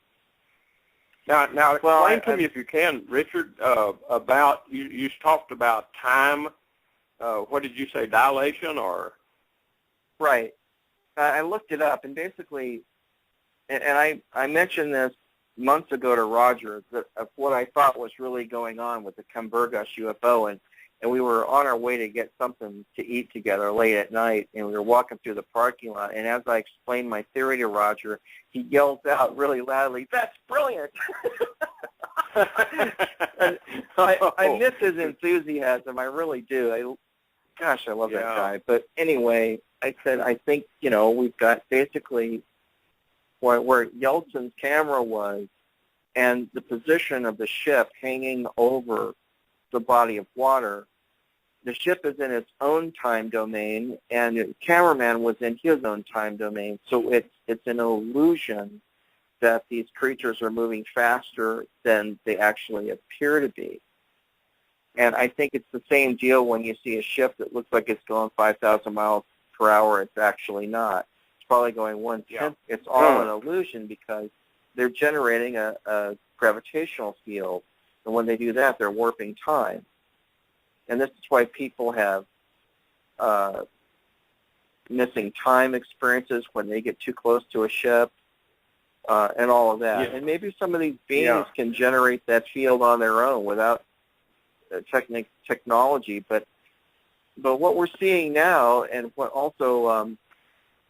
Now, explain to me, if you can, Richard, about, you talked about time. What did you say, dilation or? Right. I looked it up, and basically, and I mentioned this months ago to Roger, of what I thought was really going on with the Cambergus UFO, and we were on our way to get something to eat together late at night, and we were walking through the parking lot, and as I explained my theory to Roger, he yells out really loudly, "That's brilliant!" I miss his enthusiasm. I really do. Gosh, I love that guy. But anyway, I said, I think, you know, we've got basically where Yeltsin's camera was and the position of the ship hanging over the body of water. The ship is in its own time domain, and the cameraman was in his own time domain. So it's an illusion that these creatures are moving faster than they actually appear to be. And I think it's the same deal when you see a ship that looks like it's going 5,000 miles per hour. It's actually not. It's probably going 1/10. Yeah. It's all an illusion because they're generating a gravitational field. And when they do that, they're warping time. And this is why people have missing time experiences when they get too close to a ship and all of that. Yeah. And maybe some of these beings can generate that field on their own without technology, but what we're seeing now, and what also,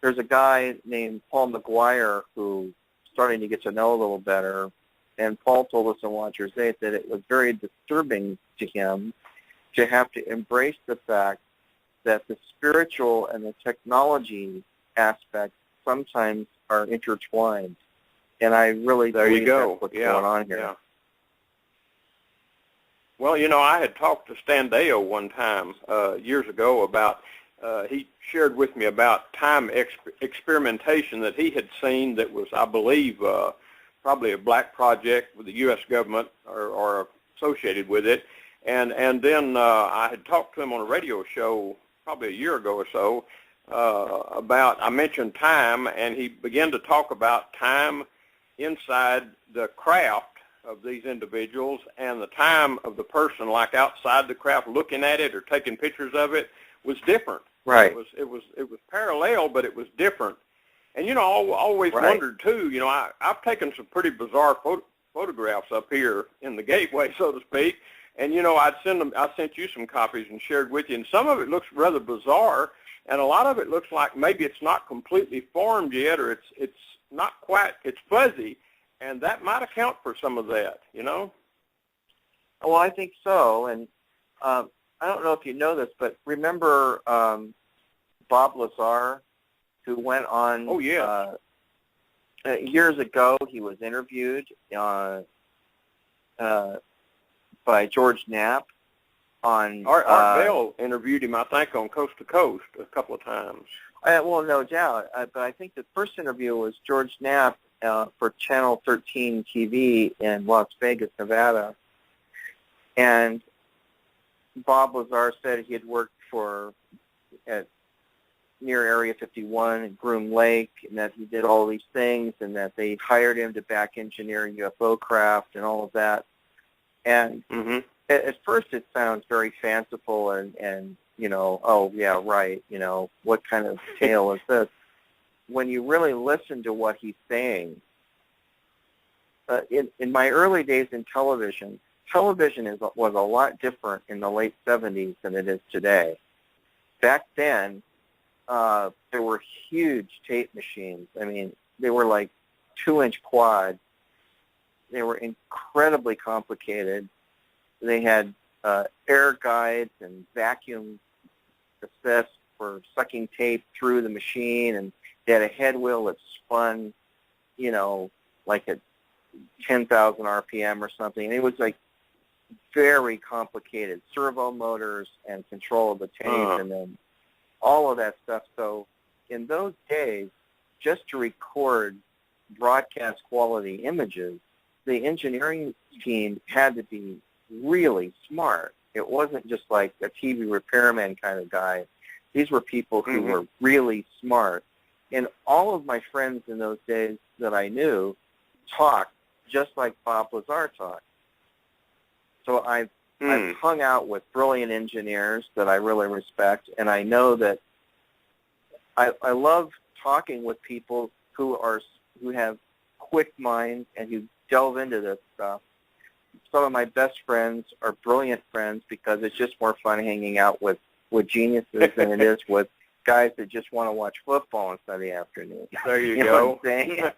there's a guy named Paul McGuire who's starting to get to know a little better, and Paul told us in Watchers 8 that it was very disturbing to him to have to embrace the fact that the spiritual and the technology aspects sometimes are intertwined, and I really believe that's what's going on here. Yeah. Well, you know, I had talked to Stan Deyo one time years ago about, he shared with me about time experimentation that he had seen that was, I believe, probably a black project with the U.S. government or associated with it. And then I had talked to him on a radio show probably a year ago or so about, I mentioned time, and he began to talk about time inside the craft of these individuals and the time of the person, like outside the craft looking at it or taking pictures of it, was different. Right. It was parallel, but it was different. And, you know, I always wondered, too, you know, I've taken some pretty bizarre photographs up here in the gateway, so to speak, and, you know, I sent you some copies and shared with you, and some of it looks rather bizarre, and a lot of it looks like maybe it's not completely formed yet, or it's not quite, it's fuzzy. And that might account for some of that, you know? Well, I think so. And I don't know if you know this, but remember Bob Lazar, who went on years ago, he was interviewed by George Knapp on... Art Bell interviewed him, I think, on Coast to Coast a couple of times. Well, no doubt. But I think the first interview was George Knapp for Channel 13 TV in Las Vegas, Nevada. And Bob Lazar said he had worked for near Area 51 at Groom Lake, and that he did all these things, and that they hired him to back engineer UFO craft and all of that. And at first it sounds very fanciful and oh, yeah, right, what kind of tale is this? When you really listen to what he's saying, in my early days in television was a lot different in the late 70s than it is today. Back then, there were huge tape machines. I mean, they were like 2-inch quads. They were incredibly complicated. They had air guides and vacuum assist for sucking tape through the machine, and they had a head wheel that spun, like at 10,000 RPM or something. And it was like very complicated, servo motors and control of the tape, and then all of that stuff. So in those days, just to record broadcast quality images, the engineering team had to be really smart. It wasn't just like a TV repairman kind of guy. These were people who were really smart. And all of my friends in those days that I knew talked just like Bob Lazar talked. So I've hung out with brilliant engineers that I really respect, and I know that I love talking with people who have quick minds and who delve into this stuff. Some of my best friends are brilliant friends because it's just more fun hanging out with geniuses than it is with guys that just want to watch football on Sunday afternoon. There you know go. What I'm saying?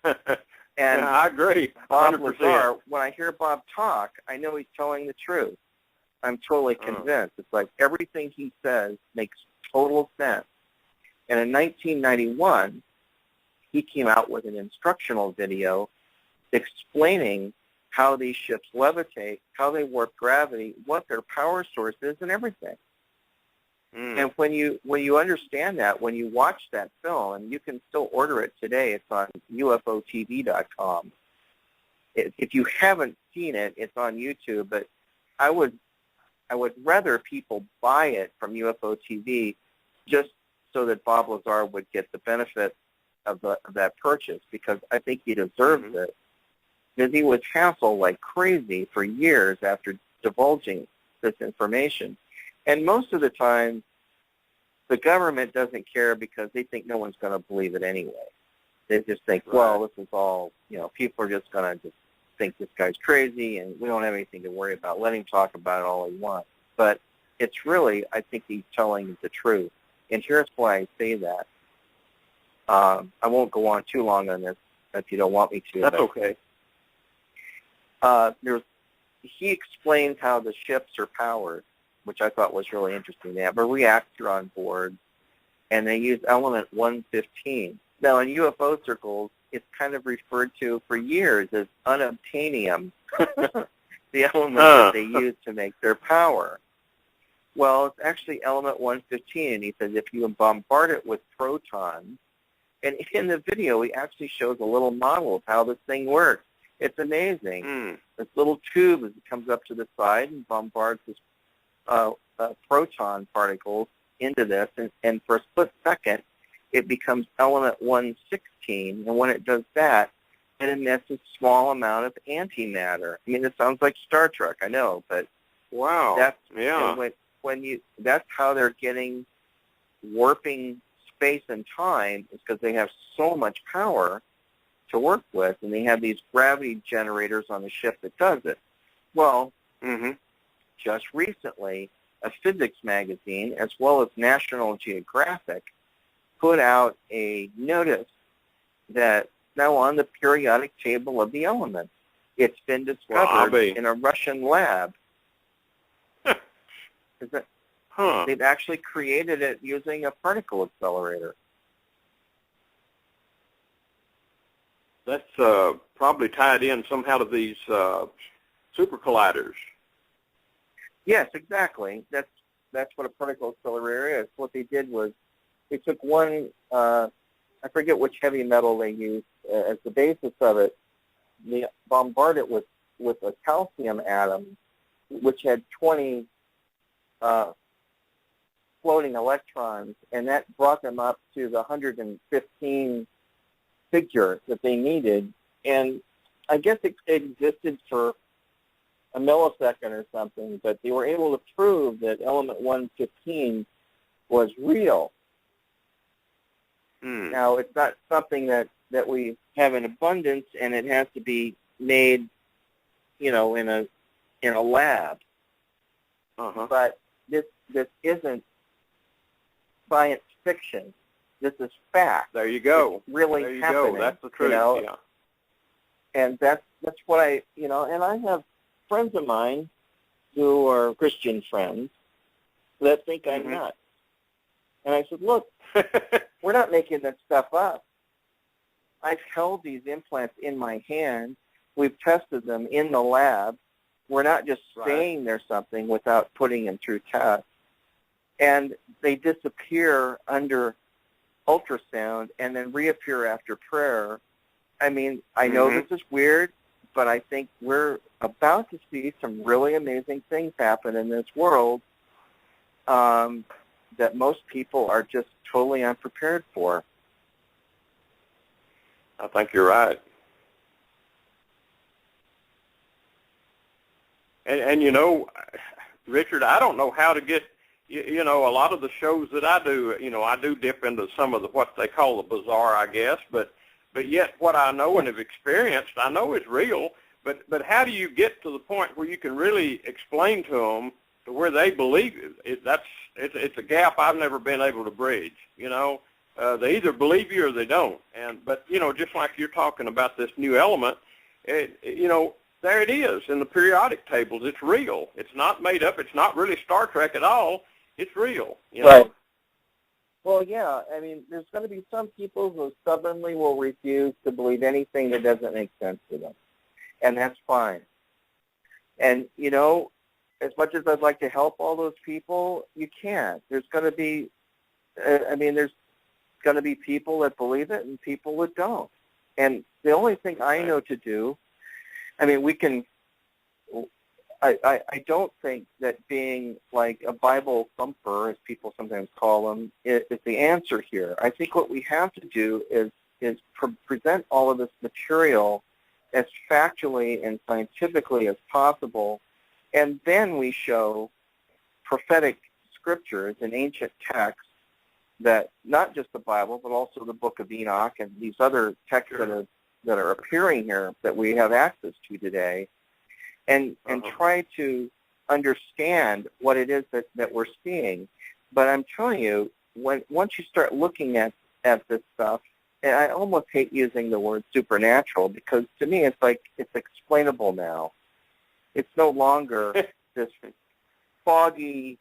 And yeah, I agree. 100%. Bob Lazar, when I hear Bob talk, I know he's telling the truth. I'm totally convinced. It's like everything he says makes total sense. And in 1991, he came out with an instructional video explaining how these ships levitate, how they warp gravity, what their power source is, and everything. And when you understand that, when you watch that film, and you can still order it today, it's on UFOTV.com. If you haven't seen it, it's on YouTube. But I would rather people buy it from UFO TV just so that Bob Lazar would get the benefit of that purchase, because I think he deserves it. Because he was hassled like crazy for years after divulging this information. And most of the time, the government doesn't care because they think no one's going to believe it anyway. They just think, well, this is all, people are just going to just think this guy's crazy and we don't have anything to worry about. Let him talk about it all he wants. But it's really, I think he's telling the truth. And here's why I say that. I won't go on too long on this if you don't want me to. That's okay. He explains how the ships are powered, which I thought was really interesting. They have a reactor on board, and they use element 115. Now, in UFO circles, it's kind of referred to for years as unobtainium, the element that they use to make their power. Well, it's actually element 115, and he says if you bombard it with protons, and in the video, he actually shows a little model of how this thing works. It's amazing. This little tube comes up to the side and bombards this proton particles into this, and for a split second, it becomes element 116, and when it does that, it emits a small amount of antimatter. I mean, it sounds like Star Trek, I know, but wow, that's how they're getting warping space and time, is because they have so much power to work with, and they have these gravity generators on the ship that does it. Well, just recently, a physics magazine, as well as National Geographic, put out a notice that now on the periodic table of the elements. It's been discovered in a Russian lab. They've actually created it using a particle accelerator. That's probably tied in somehow to these super colliders. Yes, exactly. That's what a particle accelerator is. What they did was they took one, I forget which heavy metal they used as the basis of it. They bombarded it with a calcium atom, which had 20 floating electrons, and that brought them up to the 115 figure that they needed. And I guess it existed for a millisecond or something, but they were able to prove that element 115 was real. Now, it's not something that we have in abundance, and it has to be made, in a lab. But this isn't science fiction. This is fact. There you go. It's really there you happening. Go. That's the truth. Yeah. And that's what and I have friends of mine who are Christian friends that think I'm nuts. And I said, look, we're not making this stuff up. I've held these implants in my hand. We've tested them in the lab. We're not just saying there's something without putting them through tests. And they disappear under ultrasound and then reappear after prayer. I mean, I know this is weird, but I think we're about to see some really amazing things happen in this world that most people are just totally unprepared for. I think you're right. And Richard, I don't know how to get, a lot of the shows that I do, I do dip into some of what they call the bizarre, I guess, but yet what I know and have experienced, I know is real, but how do you get to the point where you can really explain to them to where they believe it? It's a gap I've never been able to bridge, They either believe you or they don't. But just like you're talking about this new element, there it is in the periodic tables. It's real. It's not made up. It's not really Star Trek at all. It's real. Right. Well, yeah. I mean, there's going to be some people who stubbornly will refuse to believe anything that doesn't make sense to them, and that's fine. And, as much as I'd like to help all those people, you can't. There's going to be, there's going to be people that believe it and people that don't. And the only thing I know to do, I don't think that being like a Bible thumper, as people sometimes call them, is the answer here. I think what we have to do is present all of this material as factually and scientifically as possible, and then we show prophetic scriptures and ancient texts that not just the Bible, but also the Book of Enoch and these other texts that are appearing here that we have access to today, and try to understand what it is that we're seeing. But I'm telling you, once you start looking at this stuff, and I almost hate using the word supernatural, because to me it's like it's explainable now. It's no longer this foggy,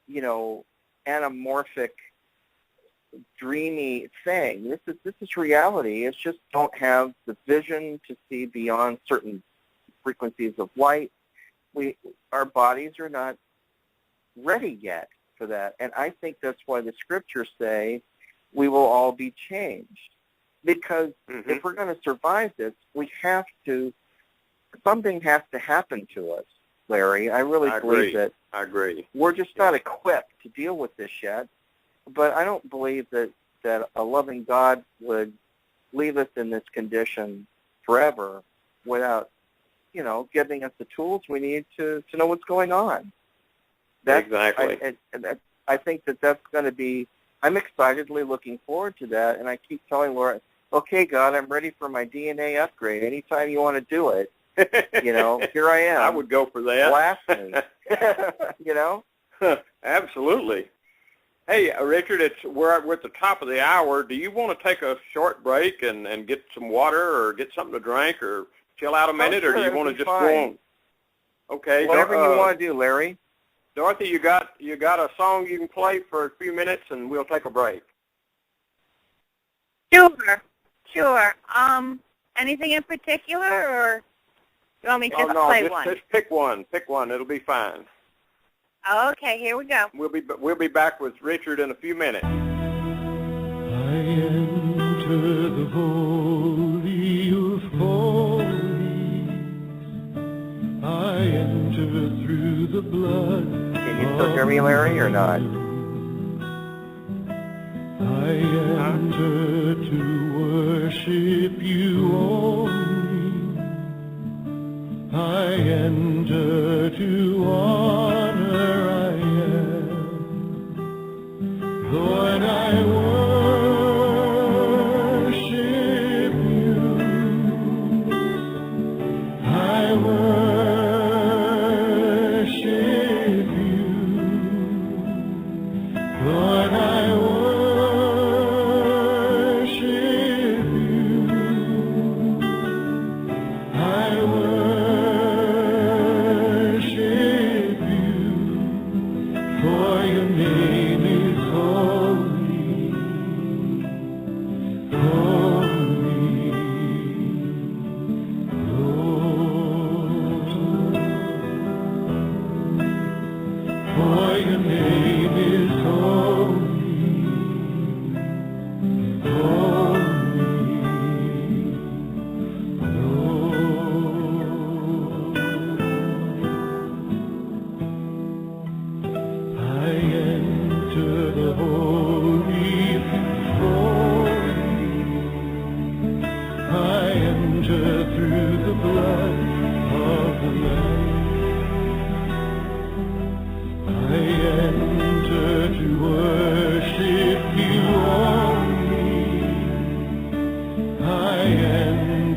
anamorphic, dreamy thing. This is reality. It's just don't have the vision to see beyond certain frequencies of light. Our bodies are not ready yet for that, and I think that's why the scriptures say we will all be changed. Because if we're going to survive this, something has to happen to us, Larry. I really believe that. I agree. We're just not equipped to deal with this yet. But I don't believe that a loving God would leave us in this condition forever without, giving us the tools we need to know what's going on. Exactly. I think that's going to be, I'm excitedly looking forward to that, and I keep telling Laura, okay, God, I'm ready for my DNA upgrade. Anytime you want to do it, here I am. I would go for that. Blast me. Absolutely. Hey, Richard, we're at the top of the hour. Do you want to take a short break and get some water or get something to drink or chill out a minute, or do you want to just go on? Okay. Whatever you want to do, Larry. Dorothy, you got a song you can play for a few minutes, and we'll take a break. Sure. Anything in particular, or you want me to play one? Just pick one. Pick one. It'll be fine. Okay, here we go. We'll be back with Richard in a few minutes. I enter the Holy of Holies. I enter through the blood. Can you still hear me, Larry, or not?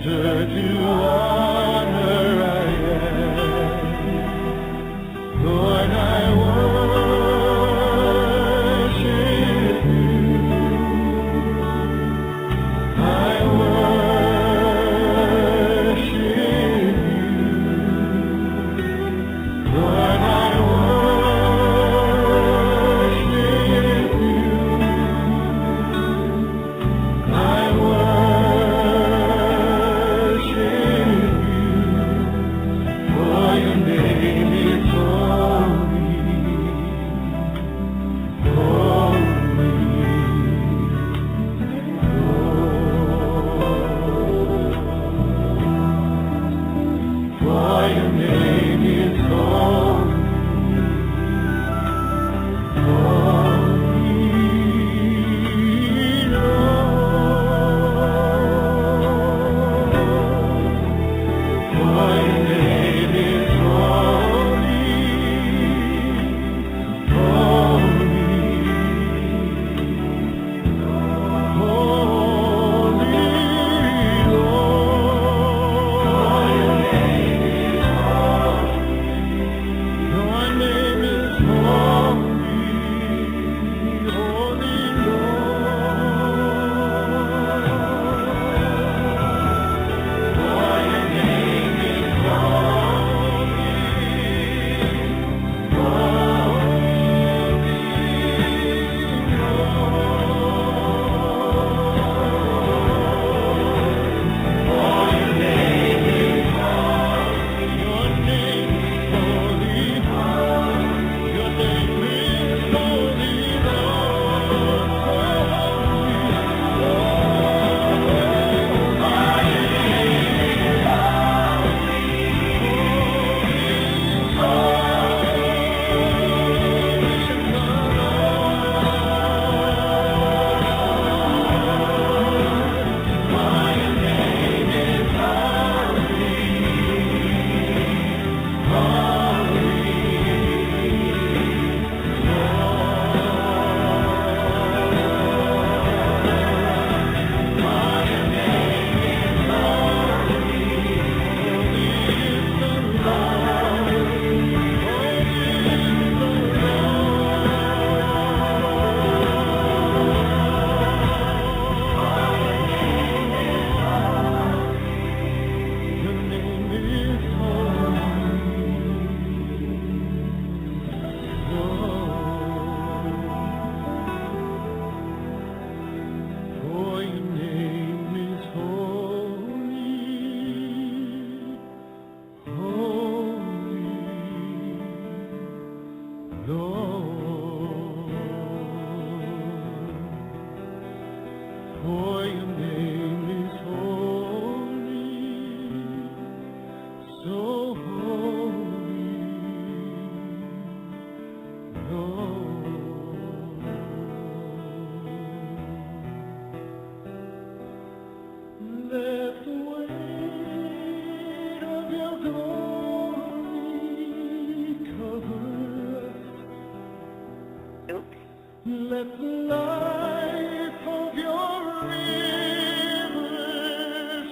stranger to honor I am. Lord, I worship you. I worship you. Lord, I worship you. I worship you, for your name is holy, holy, Lord. For your name is holy, holy, Lord. For your name is holy, holy, holy, Lord. Your name is holy. Your name is holy, holy Lord. For your name is holy, for your name is holy, holy, Lord. For your name is holy, so holy, Lord. Let the weight of your glory cover us. Oops. Let the life of your rivers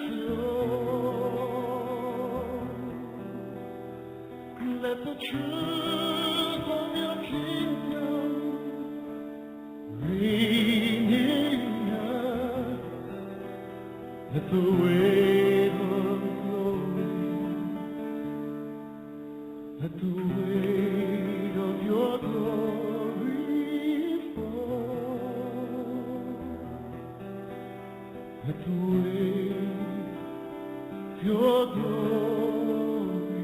flow. Let the truth of your kingdom reign in us. Let the weight of glory, let the weight of your glory fall. Let the weight of your glory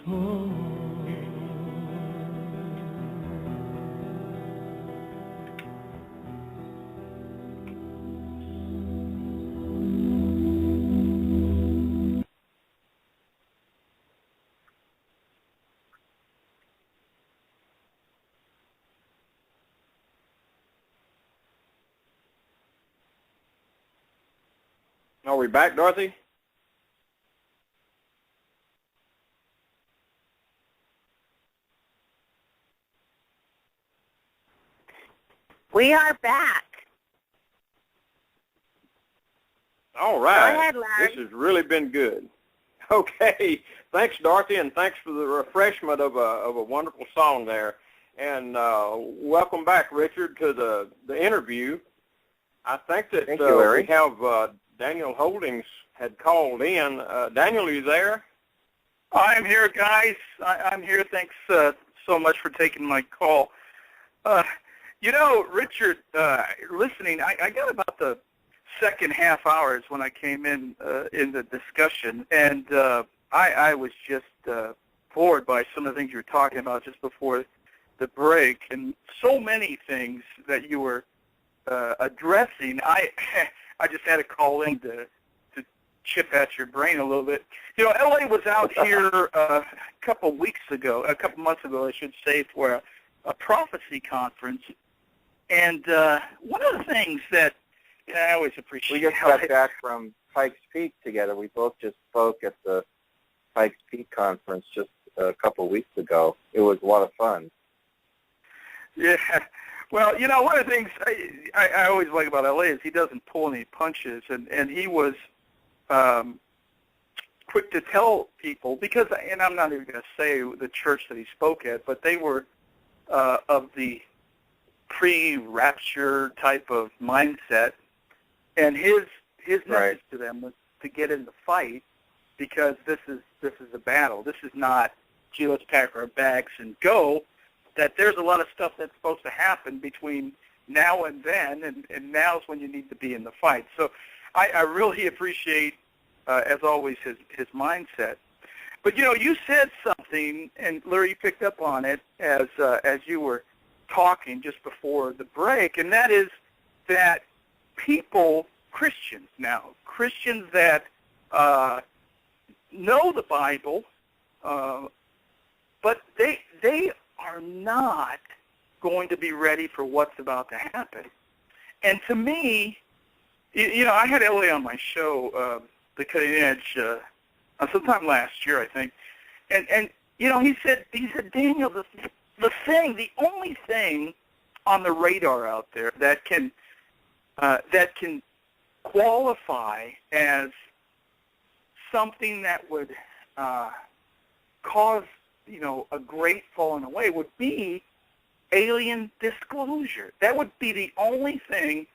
fall. Are we back, Dorothy? We are back. All right. Go ahead, Larry. This has really been good. Okay. Thanks, Dorothy, and thanks for the refreshment of a wonderful song there. And welcome back, Richard, to the interview. I think that Thank you, Larry. we have Daniel Holdings had called in. Daniel, are you there? I'm here, guys. I'm here. Thanks so much for taking my call. Richard, listening, I got about the second half hours when I came in the discussion, and I was just bored by some of the things you were talking about just before the break, and so many things that you were addressing. I just had to call in to chip at your brain a little bit. LA was out here a couple months ago, I should say, for a prophecy conference. And one of the things that I always appreciate. We just got back from Pikes Peak together. We both just spoke at the Pikes Peak conference just a couple of weeks ago. It was a lot of fun. Yeah. Well, one of the things I always like about LA is he doesn't pull any punches, and he was quick to tell people, because, and I'm not even going to say the church that he spoke at, but they were of the pre-rapture type of mindset, and his message to them was to get in the fight, because this is a battle. This is not, gee, let's pack our bags and go. That there's a lot of stuff that's supposed to happen between now and then, and now's when you need to be in the fight. So I really appreciate, as always, his mindset. But, you said something, and Larry, you picked up on it as you were talking just before the break, and that is that people, Christians that know the Bible, but they are not going to be ready for what's about to happen. And to me, I had Ellie on my show, The Cutting Edge, sometime last year, I think, and he said, Daniel, the only thing on the radar out there that can qualify as something that would cause a great falling away would be alien disclosure. That would be the only thing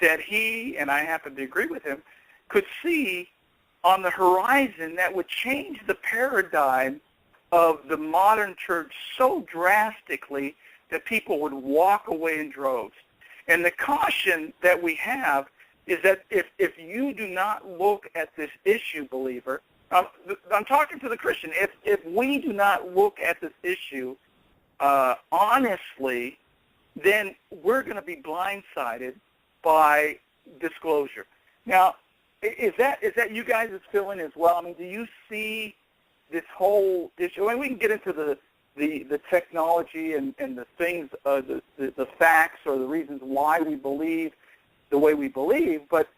that he, and I happen to agree with him, could see on the horizon that would change the paradigm of the modern church so drastically that people would walk away in droves. And the caution that we have is that if you do not look at this issue, believer, I'm talking to the Christian, if we do not look at this issue honestly, then we're going to be blindsided by disclosure. Now, is that you guys' feeling as well? I mean, do you see this whole issue? I mean, we can get into the technology and the things, the facts or the reasons why we believe the way we believe, but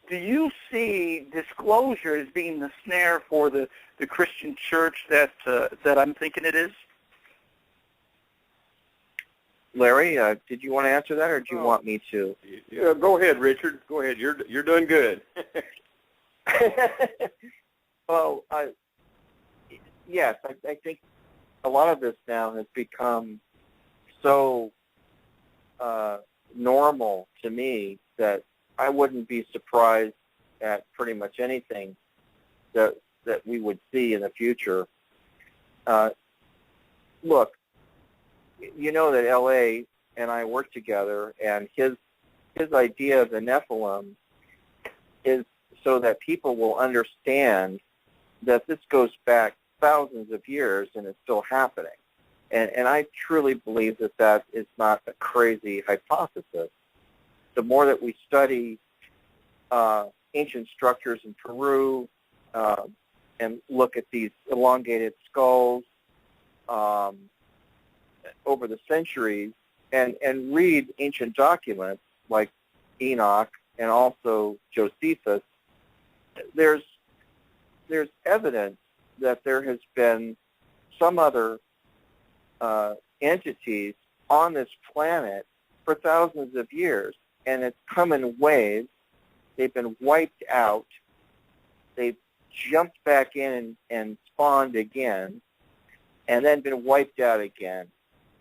do you see disclosure as being the snare for the Christian church that I'm thinking it is? Larry, did you want to answer that, or do you want me to? Yeah, go ahead, Richard. Go ahead. You're doing good. Well, yes, I think a lot of this now has become so normal to me that I wouldn't be surprised at pretty much anything that we would see in the future. Look, you know that L.A. and I work together, and his idea of the Nephilim is so that people will understand that this goes back thousands of years and it's still happening. And I truly believe that is not a crazy hypothesis. The more that we study ancient structures in Peru and look at these elongated skulls over the centuries and read ancient documents like Enoch and also Josephus, there's evidence that there has been some other entities on this planet for thousands of years, and it's come in waves, They've been wiped out. They've jumped back in and spawned again, and then been wiped out again.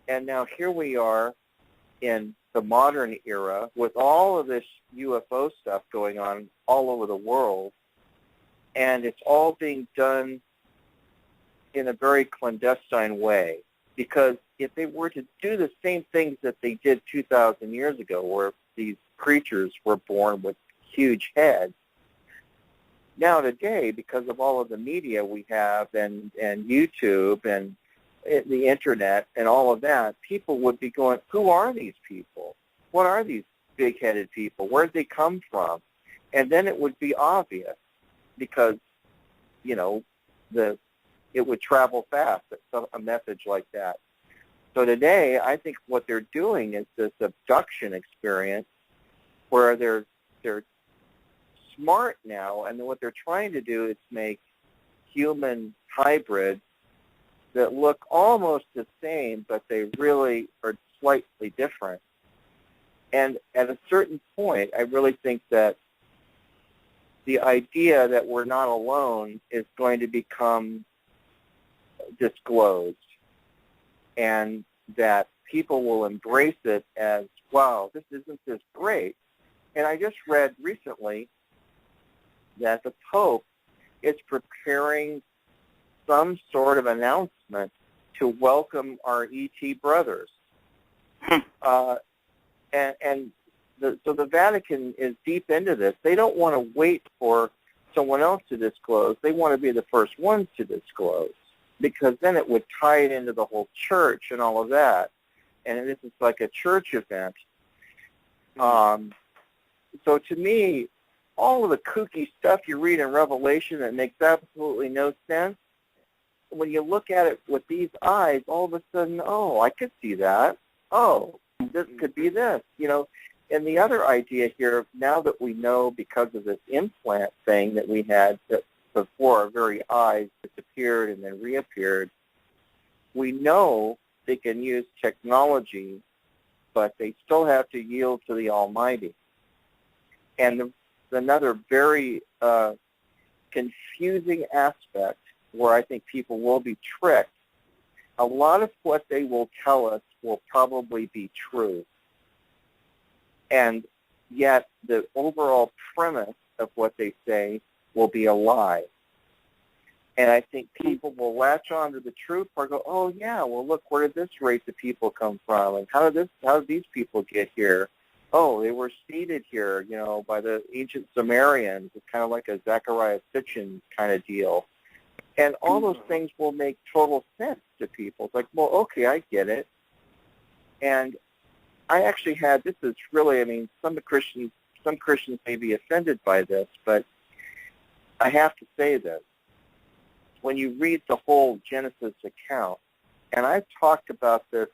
And now here we are in the modern era with all of this UFO stuff going on all over the world, and it's all being done in a very clandestine way. Because if they were to do the same things that they did 2,000 years ago, where these creatures were born with huge heads, now today, because of all of the media we have and YouTube and the internet and all of that, people would be going, who are these people? What are these big-headed people? Where did they come from? And then it would be obvious because, you know, it would travel fast, a message like that. So today, I think what they're doing is this abduction experience where they're smart now, and what they're trying to do is make human hybrids that look almost the same, but they really are slightly different. And at a certain point, I really think that the idea that we're not alone is going to become disclosed, and that people will embrace it as, wow, isn't this great? And I just read recently that the Pope is preparing some sort of announcement to welcome our ET brothers. So the Vatican is deep into this. They don't want to wait for someone else to disclose. They want to be the first ones to disclose, because then it would tie it into the whole church and all of that. And this is like a church event. So to me, all of the kooky stuff you read in Revelation that makes absolutely no sense, when you look at it with these eyes, all of a sudden, oh, I could see that. Oh, this could be this, you know. And the other idea here, now that we know because of this implant thing that we had that before our very eyes disappeared and then reappeared, we know they can use technology, but they still have to yield to the Almighty. And another very confusing aspect where I think people will be tricked, a lot of what they will tell us will probably be true. And yet the overall premise of what they say will be a lie. And I think people will latch on to the truth or go, oh, yeah, well, look, where did this race of people come from? And how did these people get here? Oh, they were seeded here, you know, by the ancient Sumerians. It's kind of like a Zechariah Sitchin kind of deal. And all those things will make total sense to people. It's like, well, okay, I get it. And I actually had, this is really, I mean, some Christians may be offended by this, but I have to say this. When you read the whole Genesis account, and I've talked about this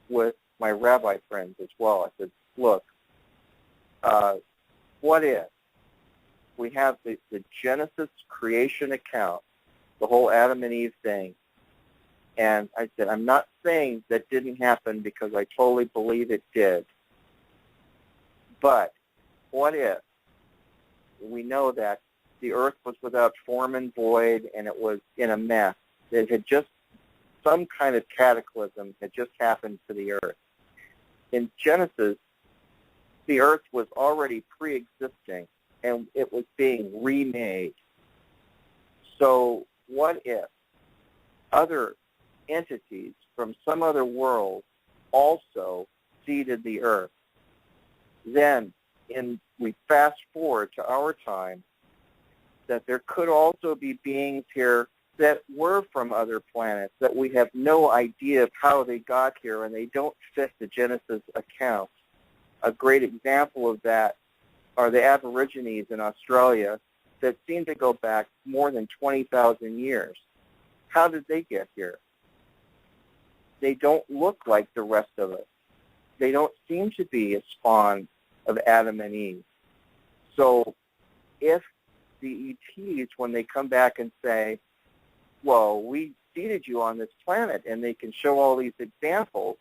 with my rabbi friends as well. I said, look, what if we have the Genesis creation account, the whole Adam and Eve thing, and I said, I'm not saying that didn't happen because I totally believe it did, but what if we know that the earth was without form and void and it was in a mess? It had just, some kind of cataclysm had just happened to the earth. In Genesis, the earth was already pre-existing and it was being remade. So what if other entities from some other world also seeded the earth? Then we fast forward to our time, that there could also be beings here that were from other planets that we have no idea of how they got here, and they don't fit the Genesis account. A great example of that are the Aborigines in Australia that seem to go back more than 20,000 years. How did they get here? They don't look like the rest of us. They don't seem to be a spawn of Adam and Eve. So if the ETs, when they come back and say, well, we seeded you on this planet, and they can show all these examples,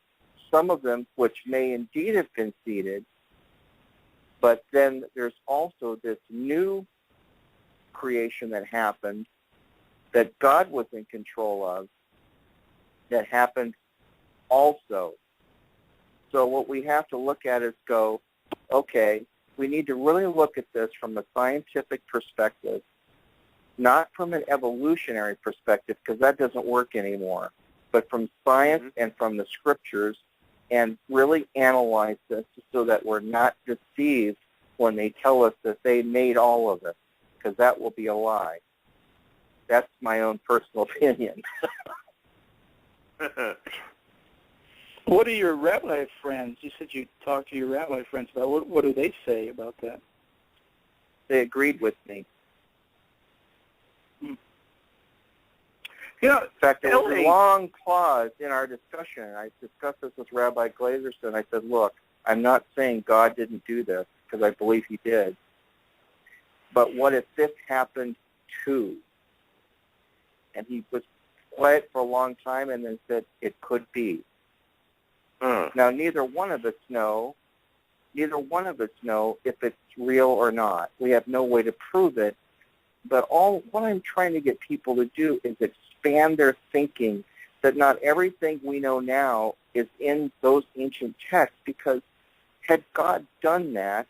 some of them which may indeed have been seeded, But then there's also this new creation that happened that God was in control of that happened also. So what we have to look at is go, okay, we need to really look at this from a scientific perspective, not from an evolutionary perspective, because that doesn't work anymore, but from science and from the scriptures, and really analyze this so that we're not deceived when they tell us that they made all of it, because that will be a lie. That's my own personal opinion. What are your rabbi friends? You said you talked to your rabbi friends about what do they say about that? They agreed with me. You know, in fact, there was a long pause in our discussion. I discussed this with Rabbi Glazerson. I said, look, I'm not saying God didn't do this, because I believe he did. But what if this happened too? And he was quiet for a long time and then said, it could be. Now, neither one of us know if it's real or not. We have no way to prove it. But what I'm trying to get people to do is expand their thinking that not everything we know now is in those ancient texts, because had God done that,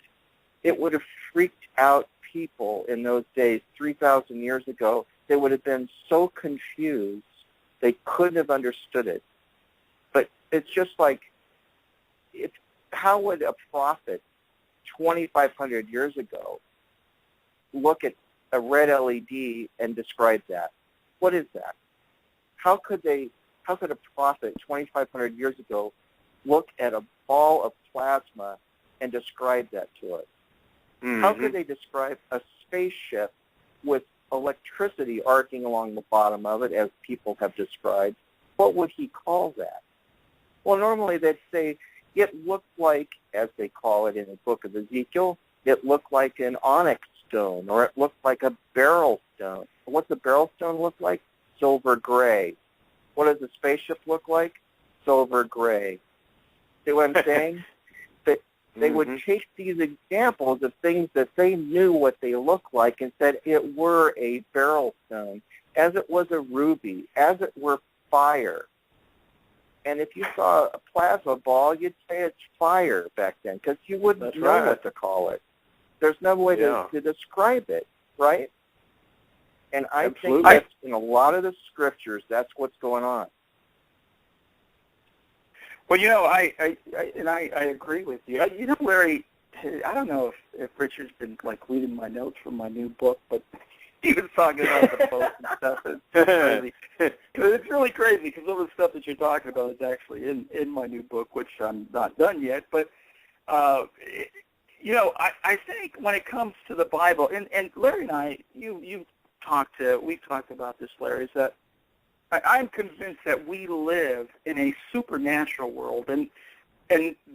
it would have freaked out people in those days 3,000 years ago. They would have been so confused they couldn't have understood it. But it's just like, how would a prophet 2,500 years ago look at a red LED and describe that? What is that? How could a prophet 2,500 years ago look at a ball of plasma and describe that to us? How could they describe a spaceship with electricity arcing along the bottom of it, as people have described? What would he call that? Well, normally they'd say it looked like, as they call it in the book of Ezekiel, it looked like an onyx stone, or it looked like a beryl stone. What's a beryl stone look like? Silver gray. What does a spaceship look like? Silver gray. See what I'm saying? They would take these examples of things that they knew what they looked like and said it were a beryl stone, as it was a ruby, as it were fire. And if you saw a plasma ball, you'd say it's fire back then, because you wouldn't know what to call it. There's no way to describe it, right? And I think that's, in a lot of the scriptures, that's what's going on. Well, you know, I agree with you. You know, Larry, I don't know if Richard's been reading my notes from my new book, but he was talking about the post and stuff. It's crazy. It's really crazy, because all the stuff that you're talking about is actually in my new book, which I'm not done yet. But you know, I think when it comes to the Bible, and Larry and I, we've talked about this, Larry, is that I'm convinced that we live in a supernatural world, and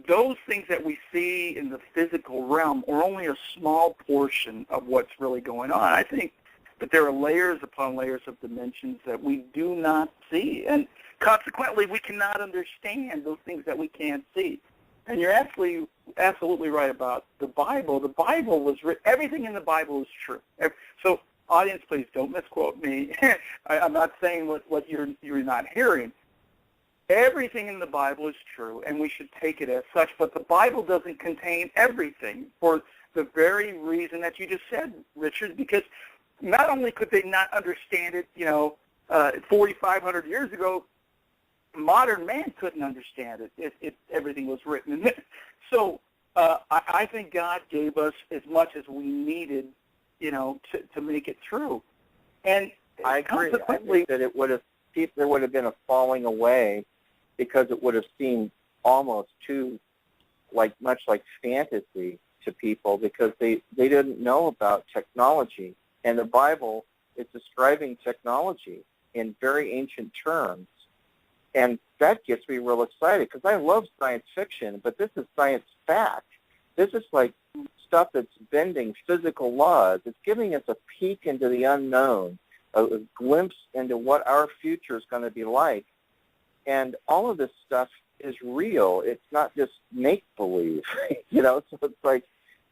those things that we see in the physical realm are only a small portion of what's really going on. I think that there are layers upon layers of dimensions that we do not see, and consequently we cannot understand those things that we can't see. And you're absolutely right about the Bible. The Bible was written, everything in the Bible is true. So, audience, please don't misquote me. I'm not saying what you're not hearing. Everything in the Bible is true, and we should take it as such. But the Bible doesn't contain everything, for the very reason that you just said, Richard, because not only could they not understand it, 4,500 years ago, modern man couldn't understand it. Everything was written. So I think God gave us as much as we needed, to make it through. And I agree. I think that there would have been a falling away, because it would have seemed almost too much like fantasy to people, because they didn't know about technology. And the Bible is describing technology in very ancient terms. And that gets me real excited, because I love science fiction, but this is science fact. This is like stuff that's bending physical laws. It's giving us a peek into the unknown, a glimpse into what our future is going to be like. And all of this stuff is real. It's not just make-believe, So it's like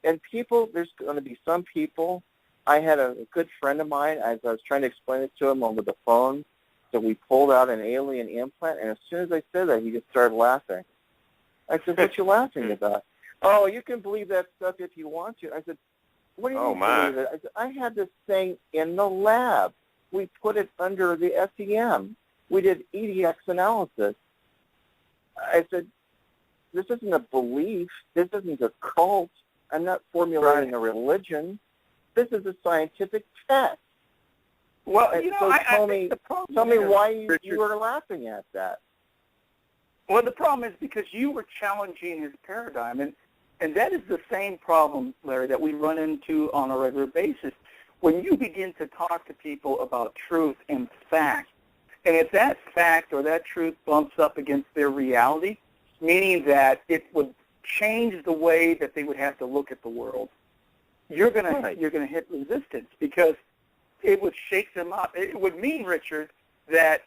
And people, there's going to be some people. I had a good friend of mine, as I was trying to explain it to him over the phone, that we pulled out an alien implant, and as soon as I said that, he just started laughing. I said, what you laughing about? Oh, you can believe that stuff if you want to. I said, what do you mean believe it? I said, I had this thing in the lab. We put it under the SEM. We did EDX analysis. I said, this isn't a belief. This isn't a cult. I'm not formulating a religion. This is a scientific test. Well, so tell me why you were laughing at that. Well, the problem is because you were challenging his paradigm, and that is the same problem, Larry, that we run into on a regular basis. When you begin to talk to people about truth and fact, and if that fact or that truth bumps up against their reality, meaning that it would change the way that they would have to look at the world, you're gonna hit resistance, because it would shake them up. It would mean, Richard, that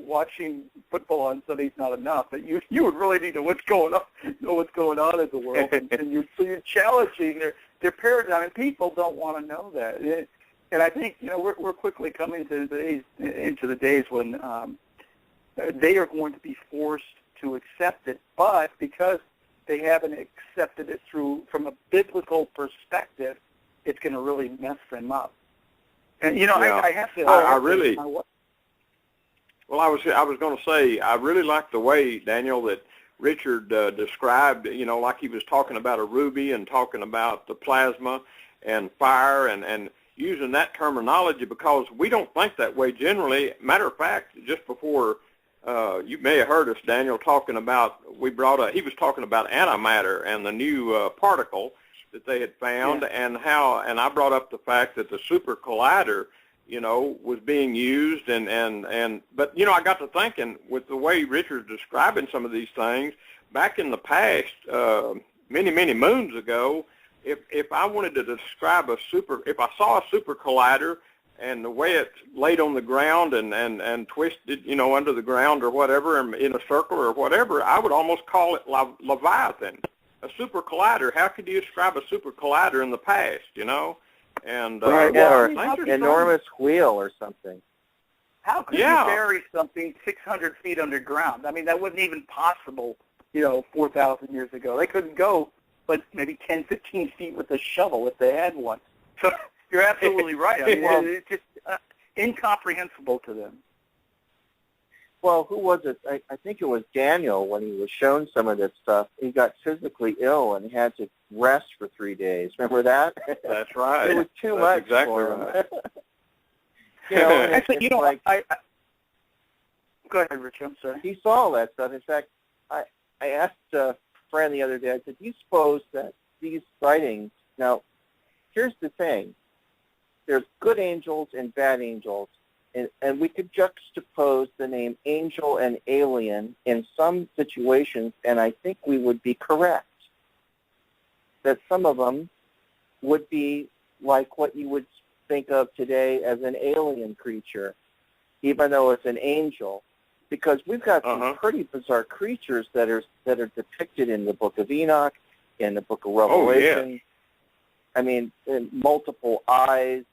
watching football on Sunday is not enough. That you would really need to know what's going on in the world, and you're challenging their paradigm, and people don't want to know that. And I think we're quickly coming into the days when they are going to be forced to accept it, but because they haven't accepted it from a biblical perspective, it's going to really mess them up. And I have to. Well, I was going to say, I really like the way, Daniel, that Richard described, like he was talking about a ruby and talking about the plasma and fire and using that terminology, because we don't think that way generally. Matter of fact, just before you may have heard us, Daniel, talking about, he was talking about antimatter and the new particle that they had found, and I brought up the fact that the super collider, was being used, but I got to thinking with the way Richard's describing some of these things, back in the past, many moons ago, if I wanted to describe if I saw a super collider and the way it's laid on the ground and twisted, under the ground or whatever, and in a circle or whatever, I would almost call it Leviathan. A super collider. How could you describe a super collider in the past, And or an enormous wheel or something. How could you bury something 600 feet underground? I mean, that wasn't even possible, 4,000 years ago. They couldn't go but maybe 10, 15 feet with a shovel if they had one. So you're absolutely right. I mean, it's just incomprehensible to them. Well, who was it? I think it was Daniel, when he was shown some of this stuff. He got physically ill and had to rest for 3 days. Remember that? That's right. It was too much exactly for him. Right. Actually, go ahead, Rich. I'm sorry. He saw all that stuff. In fact, I asked a friend the other day, I said, do you suppose that these sightings, now, here's the thing. There's good angels and bad angels. And we could juxtapose the name angel and alien in some situations, and I think we would be correct. That some of them would be like what you would think of today as an alien creature, even though it's an angel. Because we've got some pretty bizarre creatures that are depicted in the Book of Enoch, in the Book of Revelation. Oh, yeah. I mean, multiple eyes,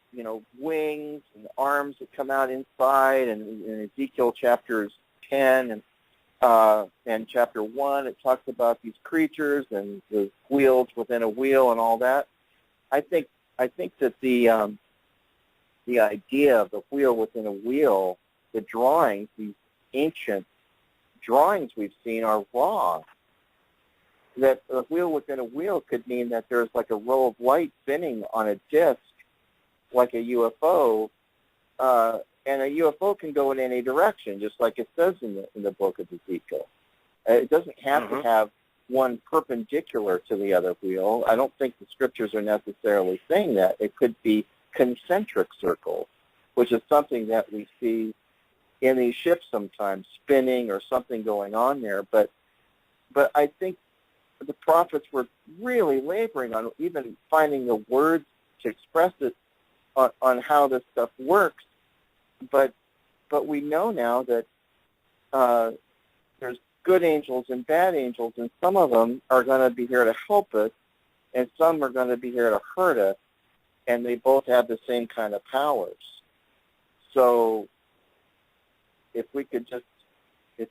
wings and arms that come out inside, and in Ezekiel chapters 10 and chapter 1, it talks about these creatures and the wheels within a wheel and all that. I think that the idea of the wheel within a wheel, the drawings, these ancient drawings we've seen, are wrong. That a wheel within a wheel could mean that there's like a row of light spinning on a disc, like a UFO, and a UFO can go in any direction, just like it says in the book of Ezekiel. It doesn't have to have one perpendicular to the other wheel. I don't think the scriptures are necessarily saying that. It could be concentric circles, which is something that we see in these ships sometimes, spinning or something going on there. But I think the prophets were really laboring on even finding the words to express it on how this stuff works, but we know now that there's good angels and bad angels, and some of them are going to be here to help us, and some are going to be here to hurt us, and they both have the same kind of powers. So if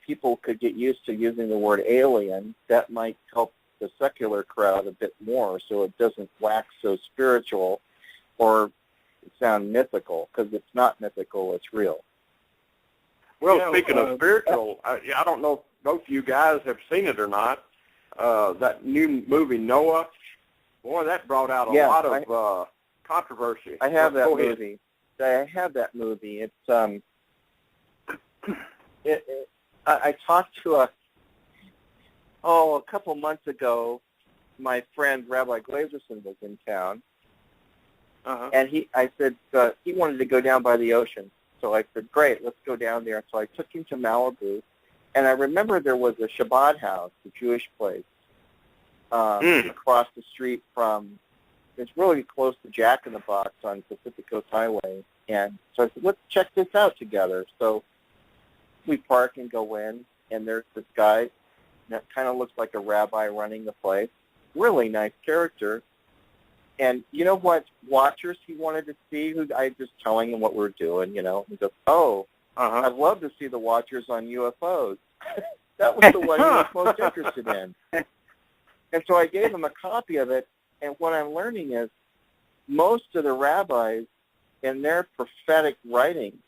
people could get used to using the word alien, that might help the secular crowd a bit more, so it doesn't wax so spiritual or sound mythical, because it's not mythical, it's real. Well, speaking of spiritual, I don't know if both of you guys have seen it or not. That new movie, Noah, boy, that brought out a lot of controversy. I have that movie. I have that movie. It's I talked to a couple months ago. My friend Rabbi Glazerson was in town, and I said he wanted to go down by the ocean. So I said, great, let's go down there. So I took him to Malibu, and I remember there was a Shabbat house, a Jewish place, across the street from. It's really close to Jack in the Box on Pacific Coast Highway. And so I said, let's check this out together. So we park and go in, and there's this guy that kind of looks like a rabbi running the place. Really nice character. And you know what watchers he wanted to see? Who I just telling him what we're doing, He goes, I'd love to see the watchers on UFOs. That was the one he was most interested in. And so I gave him a copy of it, and what I'm learning is most of the rabbis in their prophetic writings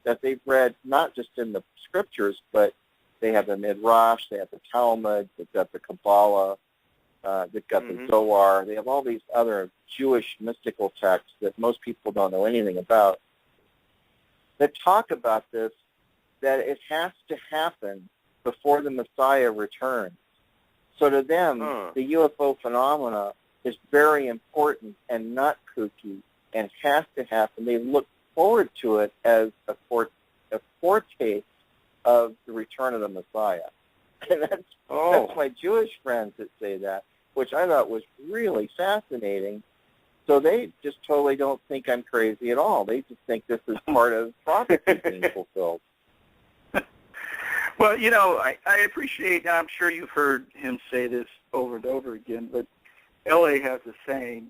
that they've read, not just in the scriptures, but they have the Midrash, they have the Talmud, they've got the Kabbalah, they've got the Zohar, they have all these other Jewish mystical texts that most people don't know anything about, that talk about this, that it has to happen before the Messiah returns. So to them, the UFO phenomena is very important and not kooky and has to happen. They look forward to it as a foretaste of the return of the Messiah. And that's my Jewish friends that say that, which I thought was really fascinating. So they just totally don't think I'm crazy at all. They just think this is part of prophecy being fulfilled. Well, I appreciate, and I'm sure you've heard him say this over and over again, but L.A. has a saying,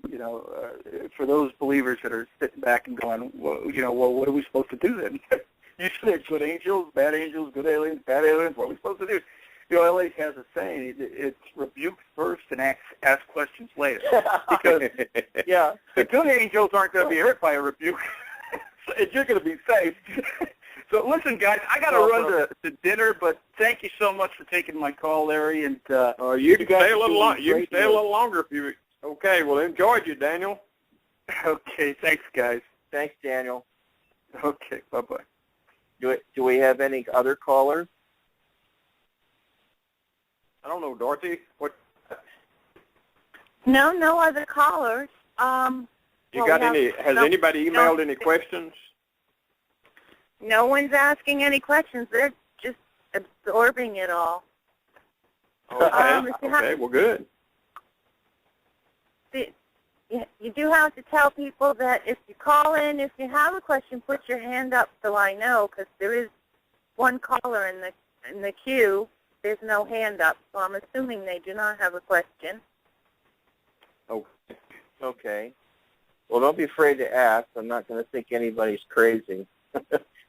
for those believers that are sitting back and going, well, what are we supposed to do then? You said good angels, good aliens, bad aliens, what are we supposed to do? L.A. has a saying, it's rebuke first and ask questions later. Because the good angels aren't going to be hurt by a rebuke, and you're going to be safe. So listen, guys, I got to run to dinner, but thank you so much for taking my call, Larry. And you can stay a little longer. You can stay a little longer if you. Okay, well, enjoyed you, Daniel. Okay, thanks, guys. Thanks, Daniel. Okay, bye-bye. Do we have any other callers? I don't know, Dorothy. What? No other callers. Got any? Has anybody emailed any questions? No one's asking any questions. They're just absorbing it all. Okay, well, good. You do have to tell people that if you call in, if you have a question, put your hand up so I know, because there is one caller in the queue. There's no hand up, so I'm assuming they do not have a question. Okay. Well, don't be afraid to ask. I'm not going to think anybody's crazy.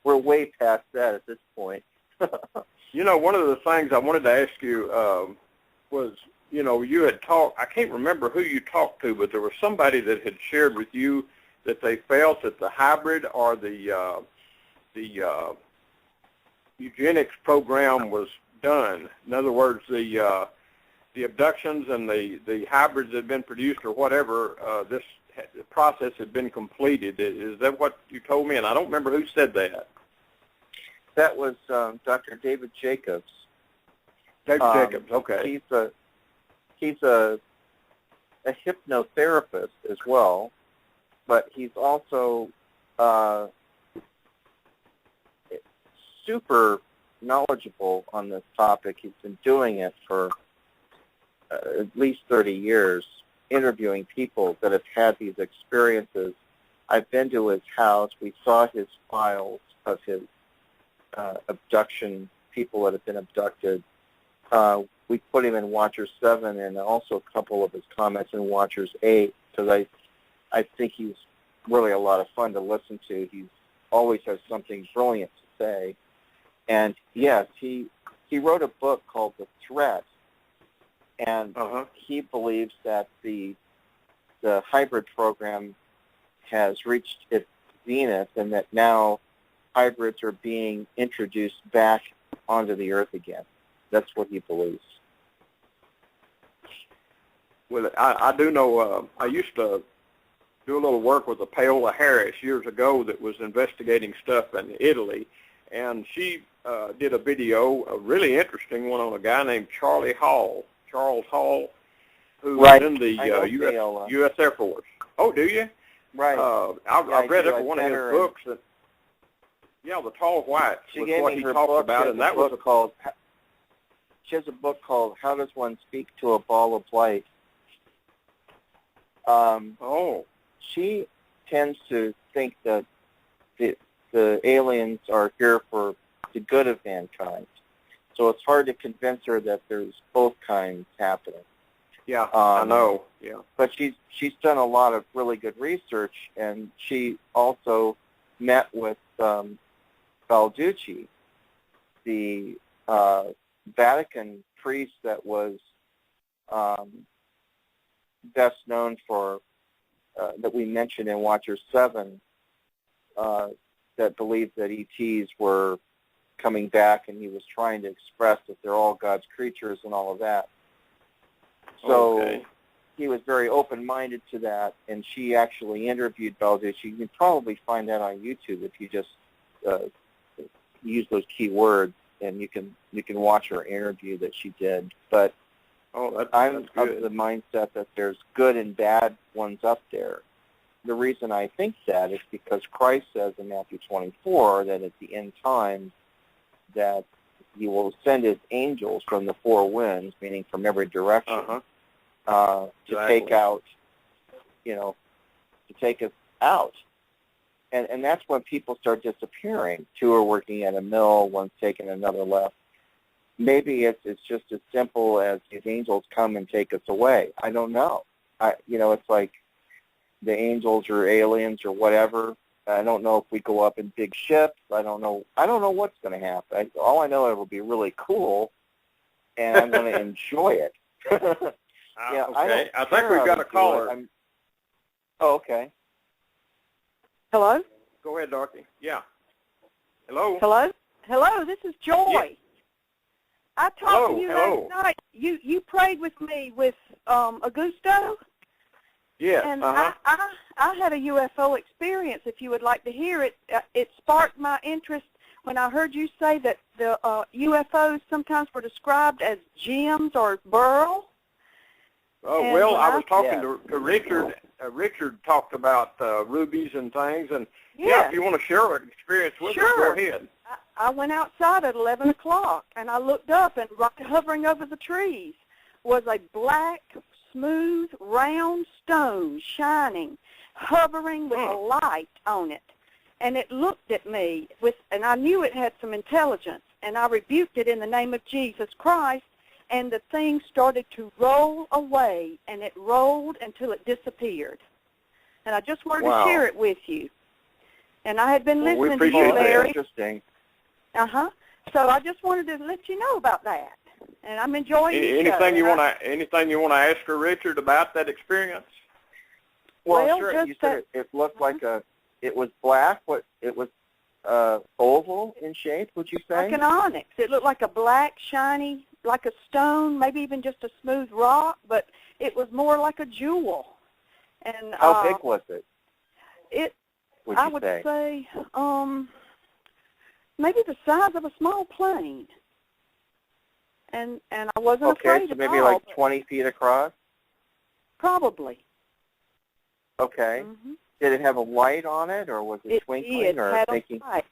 We're way past that at this point. One of the things I wanted to ask you was, you had talked, I can't remember who you talked to, but there was somebody that had shared with you that they felt that the hybrid or the eugenics program was done. In other words, the abductions and the hybrids that had been produced or whatever, this process had been completed. Is that what you told me? And I don't remember who said that. That was Dr. David Jacobs. David Jacobs, okay. He's a hypnotherapist as well, but he's also super knowledgeable on this topic. He's been doing it for at least 30 years, interviewing people that have had these experiences. I've been to his house. We saw his files of his abduction, people that have been abducted. we put him in Watcher 7 and also a couple of his comments in Watchers 8 because I think he's really a lot of fun to listen to. He always has something brilliant to say. And yes, he wrote a book called The Threat, and he believes that the hybrid program has reached its zenith and that now hybrids are being introduced back onto the earth again. That's what he believes. Well, I do know, I used to do a little work with Paola Harris years ago that was investigating stuff in Italy, and she did a video, a really interesting one on a guy named Charles Hall, who was in the U.S. Air Force. Oh, do you? Right. I've read every one of his books. And, The Tall White was what he talked about, and that was called. She has a book called "How Does One Speak to a Ball of Light." She tends to think that the aliens are here for the good of mankind. So it's hard to convince her that there's both kinds happening. Yeah, I know. Yeah. But she's done a lot of really good research, and she also met with Balducci, the Vatican priest that was best known for that we mentioned in Watcher 7, that believed that ETs were coming back, and he was trying to express that they're all God's creatures and all of that. So he was very open-minded to that, and she actually interviewed Balducci. You can probably find that on YouTube if you just use those key words, and you can watch her interview that she did. But I'm of the mindset that there's good and bad ones up there. The reason I think that is because Christ says in Matthew 24 that at the end times that he will send his angels from the four winds, meaning from every direction, to take out, to take us out. And that's when people start disappearing. Two are working at a mill, one's taking another left. Maybe it's just as simple as these angels come and take us away. I don't know. It's like the angels or aliens or whatever. I don't know if we go up in big ships. I don't know what's going to happen. All I know, it will be really cool, and I'm going to enjoy it. Okay. I think we've got a caller. Okay. Hello? Go ahead, Dorothy. Yeah. Hello? Hello, this is Joy. Yeah. I talked to you last night. You prayed with me with Augusto? Yes. And I had a UFO experience. If you would like to hear it, it sparked my interest when I heard you say that the UFOs sometimes were described as gems or beryl. Oh, and well, I was talking to Richard. Richard talked about rubies and things, and if you want to share an experience with us, go ahead. I went outside at 11 o'clock, and I looked up, and right hovering over the trees was a black, smooth, round stone shining, hovering with a light on it. And it looked at me, and I knew it had some intelligence, and I rebuked it in the name of Jesus Christ, and the thing started to roll away, and it rolled until it disappeared. And I just wanted to share it with you. And I had been listening to you, Larry. Interesting. So I just wanted to let you know about that. And I'm enjoying it. Anything you want to ask her, Richard, about that experience? Well sure. You said it looked like it was black. It was oval in shape, would you say? Like an onyx. It looked like a black, shiny, like a stone, maybe even just a smooth rock, but it was more like a jewel. And how big was it? I would say maybe the size of a small plane. And I wasn't afraid so maybe like 20 feet across? Probably. Okay. Mm-hmm. Did it have a light on it, or was it twinkling? It had a light,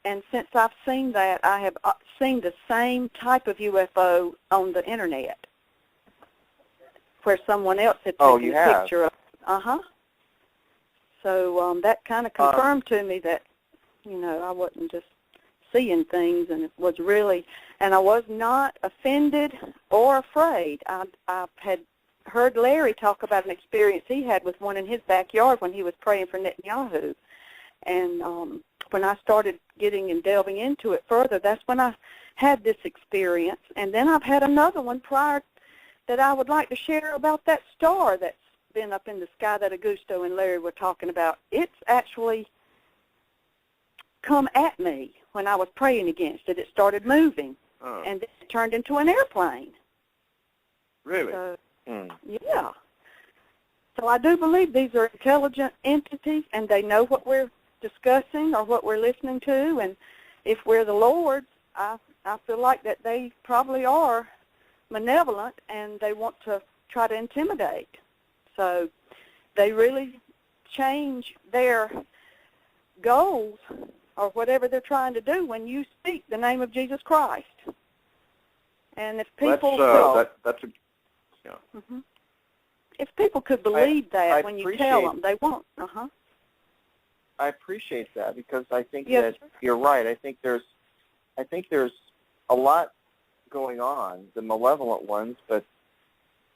and since I've seen that, I have seen the same type of UFO on the Internet, where someone else had taken a picture of it. So that kind of confirmed to me that, I wasn't just seeing things, and it was really, and I was not offended or afraid. I had heard Larry talk about an experience he had with one in his backyard when he was praying for Netanyahu. And when I started getting and delving into it further, that's when I had this experience. And then I've had another one prior that I would like to share about that star that's been up in the sky that Augusto and Larry were talking about. It's actually come at me when I was praying against it. It started moving, and then it turned into an airplane. Really? So, yeah. So I do believe these are intelligent entities, and they know what we're discussing or what we're listening to. And if we're the Lord's, I feel like that they probably are malevolent, and they want to try to intimidate. So they really change their goals or whatever they're trying to do when you speak the name of Jesus Christ. And if people if people could believe that when you tell them, they won't. I appreciate that, because I think Yes, that you're right. I think there's a lot going on, the malevolent ones, but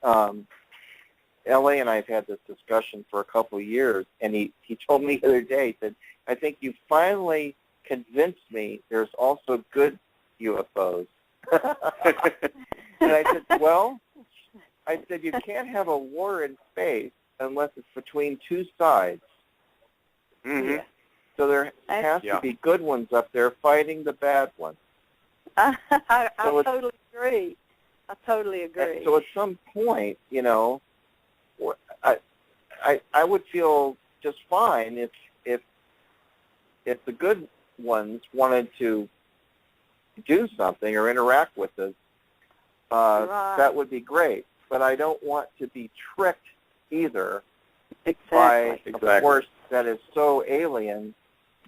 L.A. and I have had this discussion for a couple of years, and he told me the other day that I think you finally convinced me there's also good UFOs. And I said, well, you can't have a war in space unless it's between two sides. Mm-hmm. Yeah. So there has to be good ones up there fighting the bad ones. I totally agree. I totally agree. So at some point, you know, I would feel just fine if the good ones wanted to do something or interact with us. Right. That would be great. But I don't want to be tricked either by a force that is so alien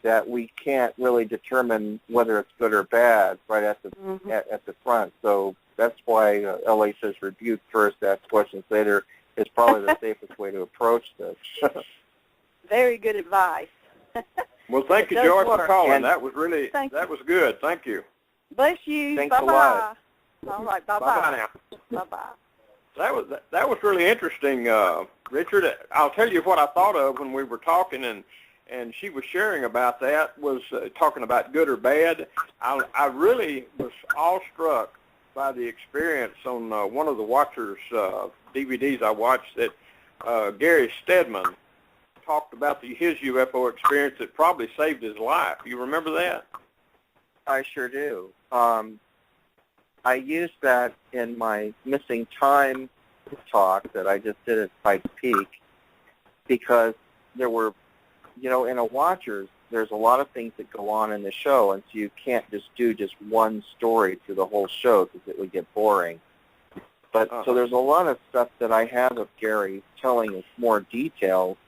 that we can't really determine whether it's good or bad right at the at the front. So that's why LA says rebuke first, ask questions later is probably the safest way to approach this. Very good advice. Well, thank you, It does Joy, work. for calling. And That was good. Thank you. Bless you. Thanks a Bye-bye. lot. All right. Bye-bye. Bye-bye now. Bye-bye. That was really interesting, Richard. I'll tell you what I thought of when we were talking, and she was sharing about that, was talking about good or bad. I really was awestruck by the experience on one of the Watchers DVDs I watched that Gary Stedman talked about his UFO experience that probably saved his life. You remember that? I sure do. I used that in my missing time talk that I just did at Pikes Peak, because there were, you know, in a Watchers, there's a lot of things that go on in the show, and so you can't just do just one story through the whole show because it would get boring. But so there's a lot of stuff that I have of Gary telling us more details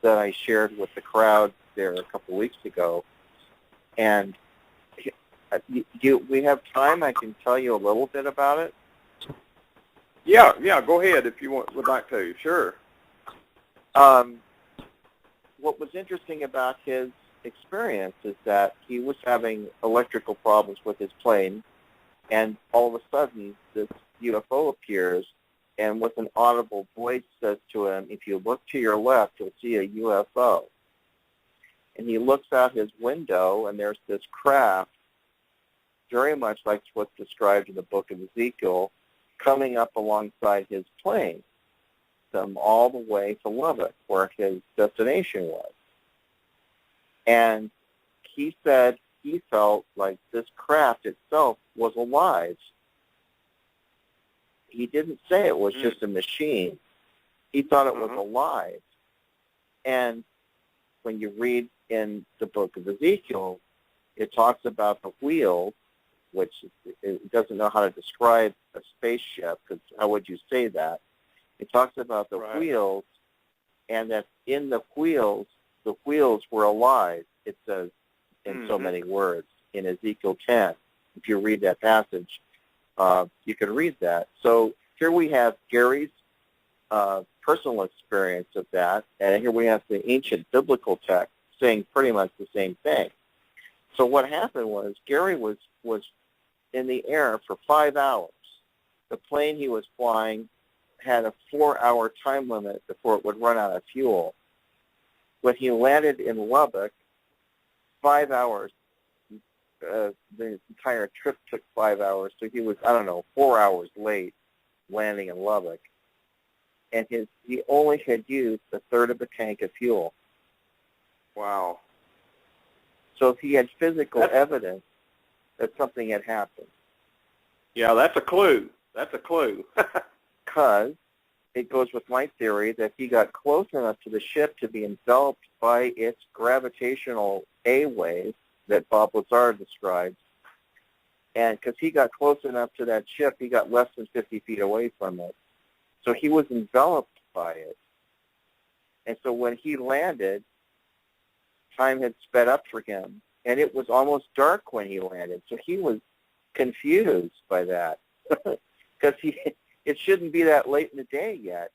that I shared with the crowd there a couple weeks ago. And we have time. I can tell you a little bit about it. Yeah. Go ahead if you would like to. Sure. What was interesting about his experience is that he was having electrical problems with his plane, and all of a sudden this UFO appears, and with an audible voice says to him, if you look to your left, you'll see a UFO. And he looks out his window, and there's this craft, very much like what's described in the book of Ezekiel, coming up alongside his plane, them all the way to Lubbock, where his destination was. And he said he felt like this craft itself was alive. He didn't say it was just a machine. He thought it was alive. And when you read in the book of Ezekiel, it talks about the wheels, which it doesn't know how to describe a spaceship, because how would you say that? It talks about the wheels, and that in the wheels were alive, it says in so many words in Ezekiel 10. If you read that passage, you can read that. So here we have Gary's personal experience of that, and here we have the ancient biblical text saying pretty much the same thing. So what happened was Gary was in the air for 5 hours. The plane he was flying had a 4-hour time limit before it would run out of fuel. When he landed in Lubbock, 5 hours. The entire trip took 5 hours, so he was, 4 hours late landing in Lubbock. And he only had used a third of a tank of fuel. Wow. So he had physical evidence that something had happened. Yeah, that's a clue. That's a clue. Because it goes with my theory that he got close enough to the ship to be enveloped by its gravitational A wave that Bob Lazar described. And because he got close enough to that ship, he got less than 50 feet away from it. So he was enveloped by it. And so when he landed, time had sped up for him, and it was almost dark when he landed. So he was confused by that because it shouldn't be that late in the day yet.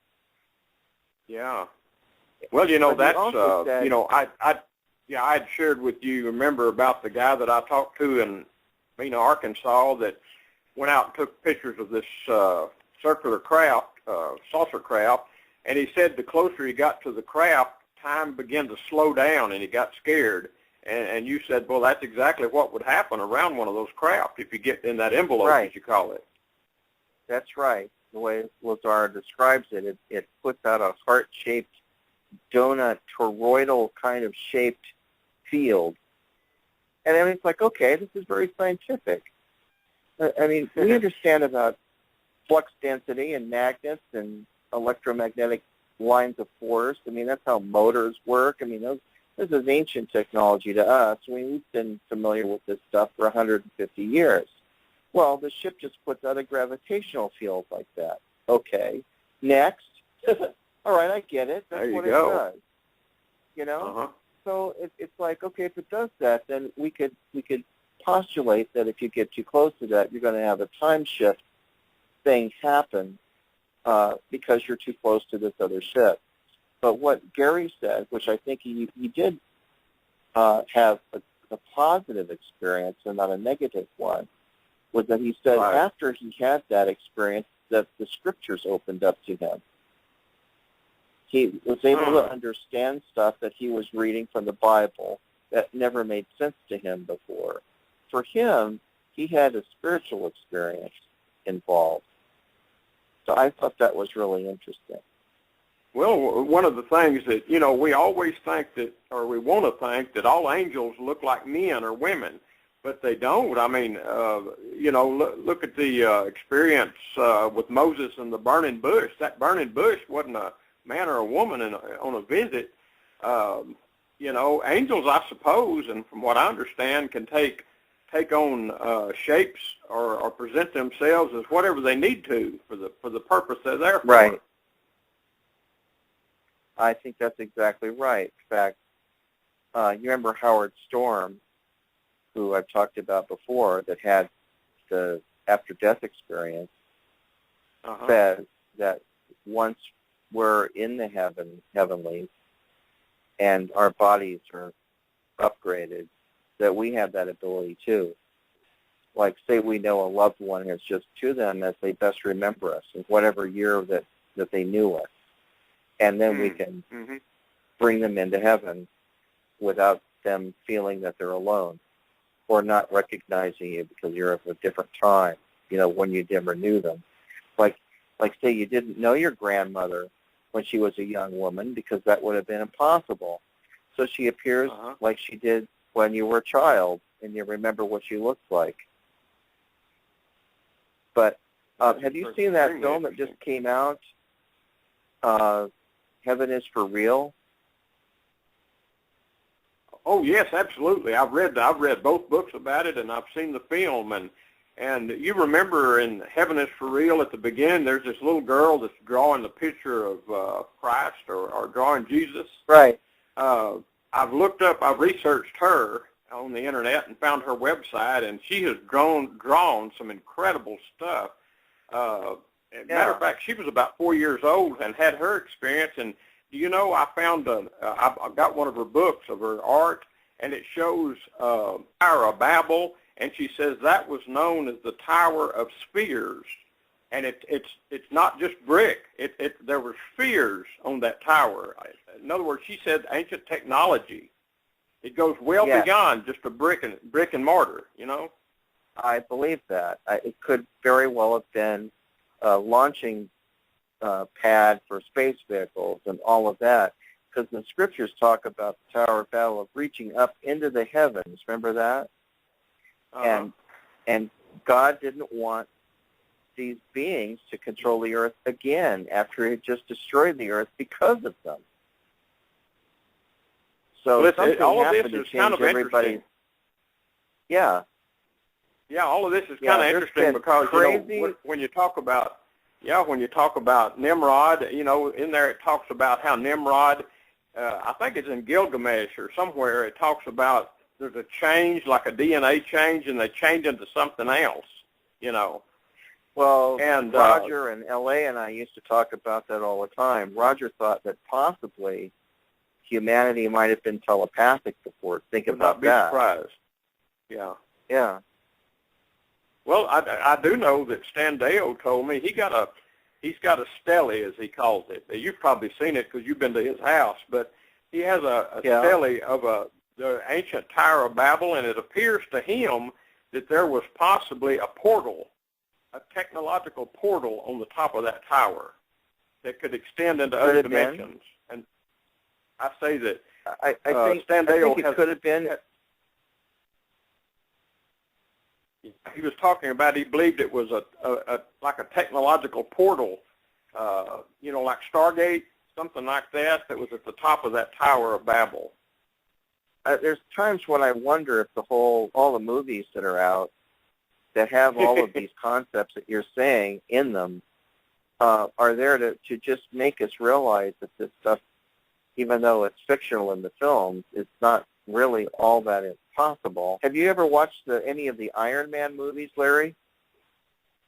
Yeah. Well, that's I'd shared with you. Remember about the guy that I talked to in Mena, Arkansas, that went out and took pictures of this circular craft, saucer craft, and he said the closer he got to the craft, time began to slow down, and he got scared. And you said, well, that's exactly what would happen around one of those craft if you get in that envelope, right, as you call it. That's right. The way Lazar describes it, it puts out a heart-shaped, donut, toroidal kind of shaped field. And I mean, it's like, okay, this is very scientific. I mean, we understand about flux density and magnets and electromagnetic lines of force. I mean, that's how motors work. I mean, this is ancient technology to us. I mean, we've been familiar with this stuff for 150 years. Well, the ship just puts out a gravitational field like that. Okay, next. All right, I get it. That's what it does. Uh-huh. So it's like, okay, if it does that, then we could postulate that if you get too close to that, you're going to have a time shift thing happen because you're too close to this other ship. But what Gary said, which I think he did have a positive experience and not a negative one, was that he said after he had that experience that the scriptures opened up to him. He was able to understand stuff that he was reading from the Bible that never made sense to him before. For him, he had a spiritual experience involved. So I thought that was really interesting. Well, one of the things that, we always think that, or we want to think that all angels look like men or women, but they don't. I mean, look at the experience with Moses and the burning bush. That burning bush wasn't a man or a woman on a visit. Angels, I suppose, and from what I understand, can take on shapes or present themselves as whatever they need to for the purpose they're there for. Right. I think that's exactly right. In fact, you remember Howard Storm, who I've talked about before, that had the after-death experience, says that once we're in the heavenlies and our bodies are upgraded, that we have that ability too. Like, say we know a loved one has just to them as they best remember us in whatever year that they knew us. And then we can bring them into heaven without them feeling that they're alone or not recognizing you because you're of a different time, when you never knew them. Like say you didn't know your grandmother when she was a young woman because that would have been impossible. So she appears like she did when you were a child and you remember what she looked like. But have you seen that film that just came out, Heaven is for Real? Oh yes, absolutely. I've read both books about it, and I've seen the film. And you remember in Heaven is for Real at the beginning, there's this little girl that's drawing the picture of Christ or drawing Jesus. Right. I've researched her on the internet and found her website, and she has drawn some incredible stuff. Matter of fact, she was about 4 years old and had her experience. And I found I've got one of her books of her art, and it shows Tower of Babel, and she says that was known as the Tower of Spheres, and it's not just brick. There were spheres on that tower. In other words, she said ancient technology. It goes well beyond just a brick and mortar, you know. I believe that. It could very well have been a launching pad for space vehicles and all of that, because the scriptures talk about the Tower of Babel of reaching up into the heavens. Remember that? And God didn't want these beings to control the earth again after he had just destroyed the earth because of them. So something all of happened this is to change kind of everybody. interesting. Yeah. Yeah, all of this is kind of interesting because you know, when you talk about Nimrod, you know, in there it talks about how Nimrod, I think it's in Gilgamesh or somewhere, it talks about there's a change, like a DNA change, and they change into something else, you know. Well, and Roger and L.A. and I used to talk about that all the time. Roger thought that possibly humanity might have been telepathic before. Think about that. Would not be surprised. Yeah. Yeah. Well, I do know that Stan Deo told me he's got a stele, as he calls it. You've probably seen it because you've been to his house, but he has a stele of the ancient Tower of Babel, and it appears to him that there was possibly a portal, a technological portal on the top of that tower that could extend into other dimensions. And I say that I think it could have been. He was talking about, he believed it was like a technological portal, you know, like Stargate, something like that was at the top of that Tower of Babel. There's times when I wonder if all the movies that are out that have all of these concepts that you're saying in them are there to just make us realize that this stuff, even though it's fictional in the films, it's not really all that impossible. Have you ever watched any of the Iron Man movies, Larry?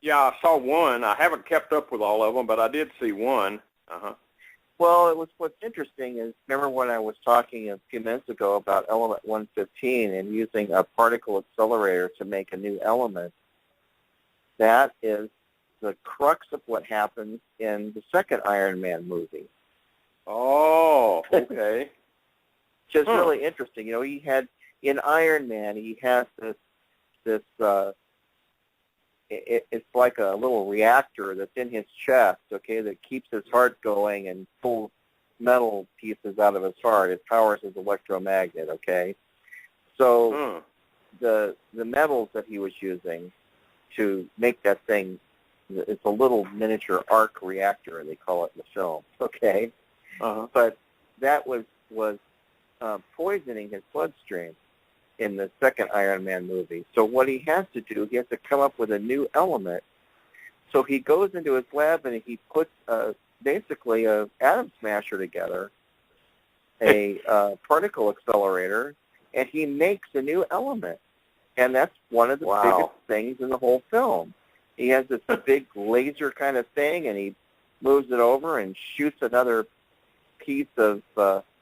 Yeah, I saw one. I haven't kept up with all of them, but I did see one. Well, what's interesting is, remember when I was talking a few minutes ago about element 115 and using a particle accelerator to make a new element? That is the crux of what happens in the second Iron Man movie. Oh, okay. Just really interesting. You know, he had, in Iron Man, he has this it's like a little reactor that's in his chest, okay, that keeps his heart going and pulls metal pieces out of his heart. It powers his electromagnet, okay? So the metals that he was using to make that thing, it's a little miniature arc reactor, they call it in the film, okay? But that was poisoning his bloodstream in the second Iron Man movie. So what he has to do, he has to come up with a new element. So he goes into his lab and he puts basically a atom smasher together, a particle accelerator, and he makes a new element. And that's one of the biggest things in the whole film. He has this big laser kind of thing, and he moves it over and shoots another piece of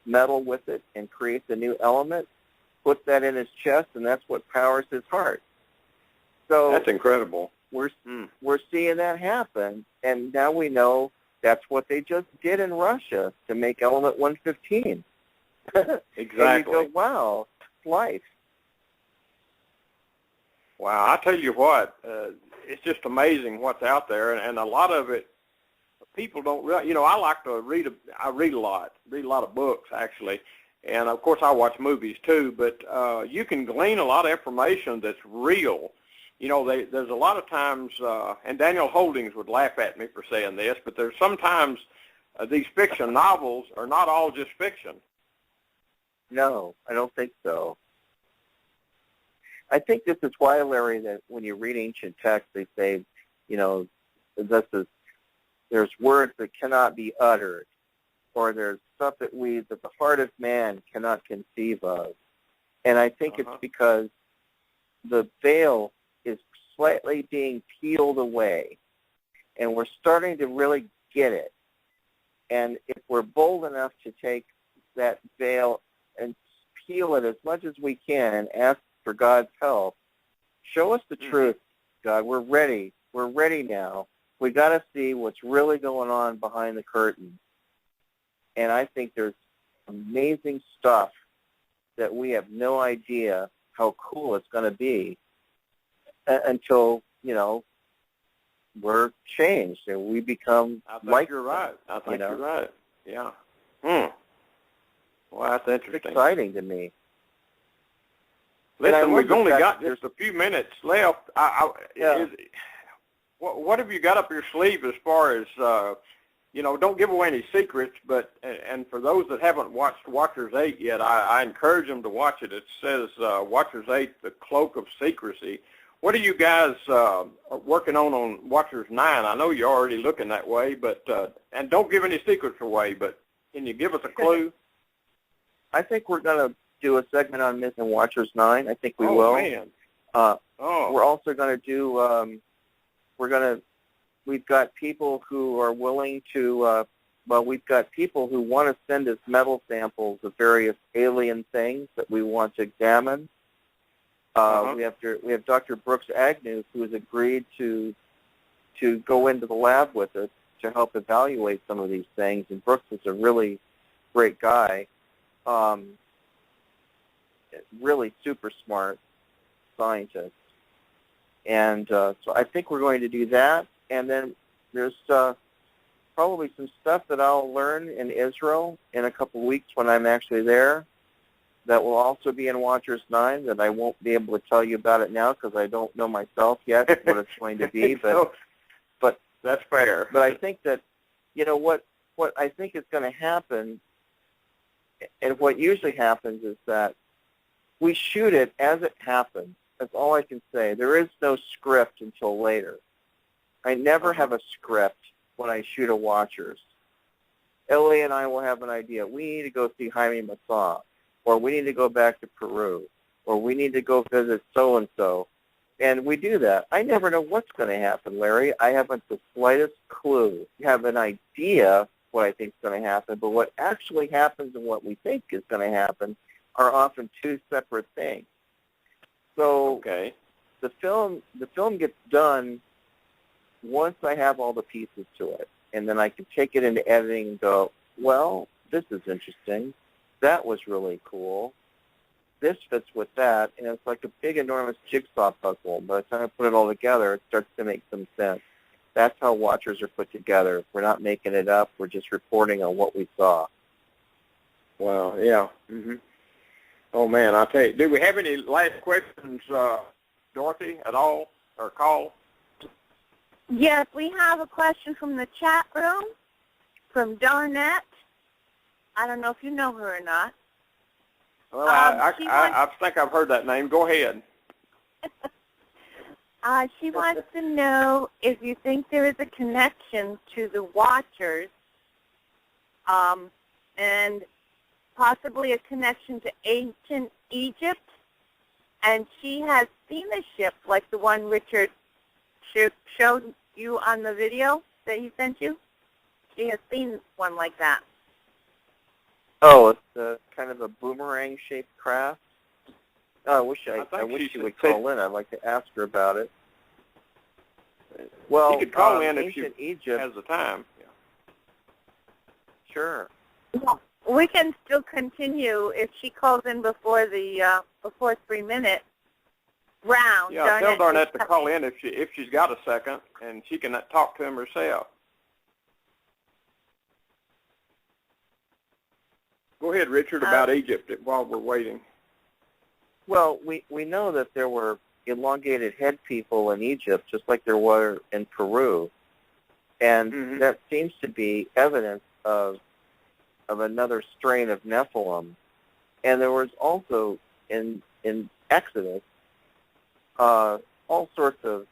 metal with it and creates a new element, puts that in his chest, and that's what powers his heart. So that's incredible. We're seeing that happen, and now we know that's what they just did in Russia to make element 115. Exactly. And you go, wow, it's life. Wow, I tell you what, it's just amazing what's out there, and a lot of it, people don't realize. You know, I like to read. I read a lot of books, actually. And, of course, I watch movies, too, but you can glean a lot of information that's real. You know, there's a lot of times, and Daniel Holdings would laugh at me for saying this, but there's sometimes these fiction novels are not all just fiction. No, I don't think so. I think this is why, Larry, that when you read ancient texts, they say, you know, there's words that cannot be uttered, or there's stuff that the heart of man cannot conceive of. And I think it's because the veil is slightly being peeled away, and we're starting to really get it. And if we're bold enough to take that veil and appeal it as much as we can and ask for God's help. Show us the truth, God. We're ready. We're ready now. We got to see what's really going on behind the curtain. And I think there's amazing stuff that we have no idea how cool it's going to be until, we're changed and we become like you're right. I think you're right. Yeah. Well, that's interesting. It's exciting to me. Listen, we've only got just a few minutes left. What have you got up your sleeve as far as, don't give away any secrets, but, and for those that haven't watched Watchers 8 yet, I encourage them to watch it. It says Watchers 8, The Cloak of Secrecy. What are you guys working on Watchers 9? I know you're already looking that way, but and don't give any secrets away, but can you give us a clue? I think we're going to do a segment on Missing Watchers 9. I think we will. Oh, man. We're also going to do, we've got people who are willing to, we've got people who want to send us metal samples of various alien things that we want to examine. We have Dr. Brooks Agnew, who has agreed to go into the lab with us to help evaluate some of these things. And Brooks is a really great guy, really super smart scientist. And so I think we're going to do that. And then there's probably some stuff that I'll learn in Israel in a couple of weeks when I'm actually there that will also be in Watchers 9 that I won't be able to tell you about it now because I don't know myself yet what it's going to be. But that's fair. But I think that, what I think is going to happen, and what usually happens is that we shoot it as it happens. That's all I can say. There is no script until later. I never have a script when I shoot a Watchers. Ellie and I will have an idea. We need to go see Jaime Maussan, or we need to go back to Peru, or we need to go visit so-and-so. And we do that. I never know what's going to happen, Larry. I haven't the slightest clue. You have an idea what I think is going to happen, but what actually happens and what we think is going to happen are often two separate things. So the film gets done once I have all the pieces to it, and then I can take it into editing and go, well, this is interesting. That was really cool. This fits with that, and it's like a big, enormous jigsaw puzzle. By the time I put it all together, it starts to make some sense. That's how Watchers are put together. We're not making it up. We're just reporting on what we saw. Wow, yeah. Oh, man, I tell you. Do we have any last questions, Dorothy, at all, or call? Yes, we have a question from the chat room from Darnette. I don't know if you know her or not. Well, I think I've heard that name. Go ahead. She wants to know if you think there is a connection to the Watchers and possibly a connection to ancient Egypt. And she has seen a ship like the one Richard showed you on the video that he sent you. She has seen one like that. Oh, it's kind of a boomerang-shaped craft. Oh, I wish she would call in. I'd like to ask her about it. Well, you could call in if ancient she Egypt has the time. Yeah. Sure. We can still continue if she calls in before the 3-minute round. Yeah, tell Darnette to call in if she's got a second, and she can talk to him herself. Go ahead, Richard, about Egypt while we're waiting. Well, we know that there were elongated head people in Egypt, just like there were in Peru, and that seems to be evidence of another strain of Nephilim. And there was also in Exodus all sorts of,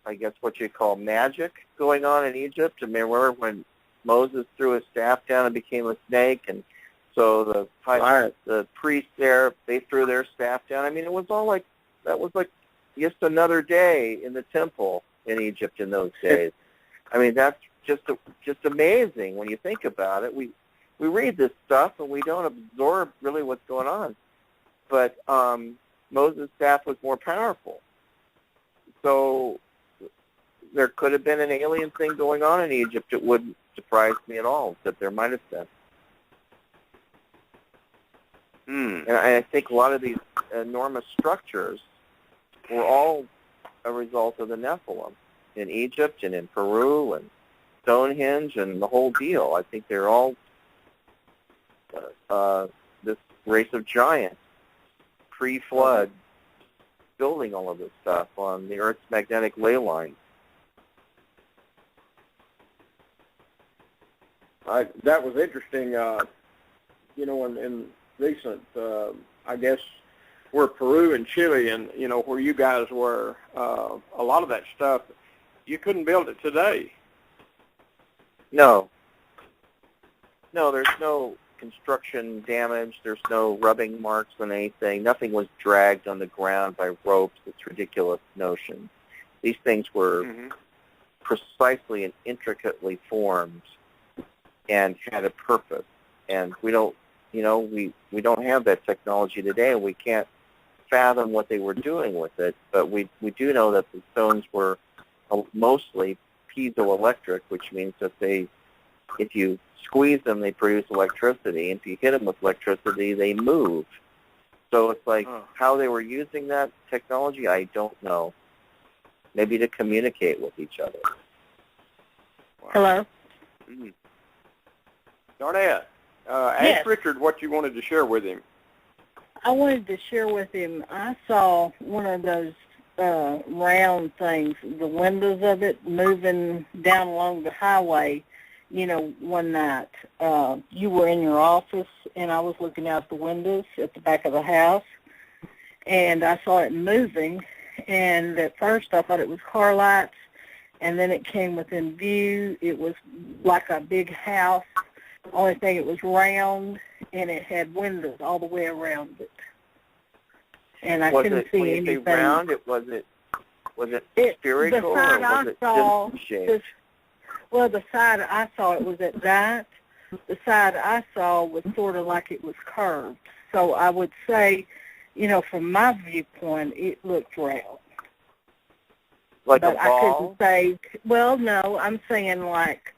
I guess, what you call magic going on in Egypt. I mean, remember when Moses threw his staff down and became a snake, and so the priests there, they threw their staff down. I mean, it was all like, that was like just another day in the temple in Egypt in those days. I mean, that's just amazing when you think about it. We read this stuff and we don't absorb really what's going on. but Moses' staff was more powerful. So there could have been an alien thing going on in Egypt. It wouldn't surprise me at all that there might have been. And I think a lot of these enormous structures were all a result of the Nephilim in Egypt and in Peru and Stonehenge and the whole deal. I think they're all this race of giants, pre-flood, building all of this stuff on the Earth's magnetic ley line. That was interesting. In recent, I guess, where Peru and Chile and, where you guys were, a lot of that stuff, you couldn't build it today. No, there's no construction damage. There's no rubbing marks on anything. Nothing was dragged on the ground by ropes. It's a ridiculous notion. These things were precisely and intricately formed and had a purpose. And we don't have that technology today, and we can't fathom what they were doing with it. But we do know that the stones were mostly piezoelectric, which means that if you squeeze them, they produce electricity. And if you hit them with electricity, they move. So it's like how they were using that technology, I don't know. Maybe to communicate with each other. Wow. Hello? Mm-hmm. Darnette, ask Richard what you wanted to share with him. I wanted to share with him, I saw one of those round things, the windows of it moving down along the highway, one night. You were in your office, and I was looking out the windows at the back of the house, and I saw it moving, and at first I thought it was car lights, and then it came within view. It was like a big house. The only thing, it was round, and it had windows all the way around it. And I couldn't see anything. When you say round, was it spherical, the side or was it disc-shaped? Well, the side I saw, it was at that. The side I saw was sort of like it was curved. So I would say, from my viewpoint, it looked round. Like but a ball? I couldn't say, well, no, I'm saying like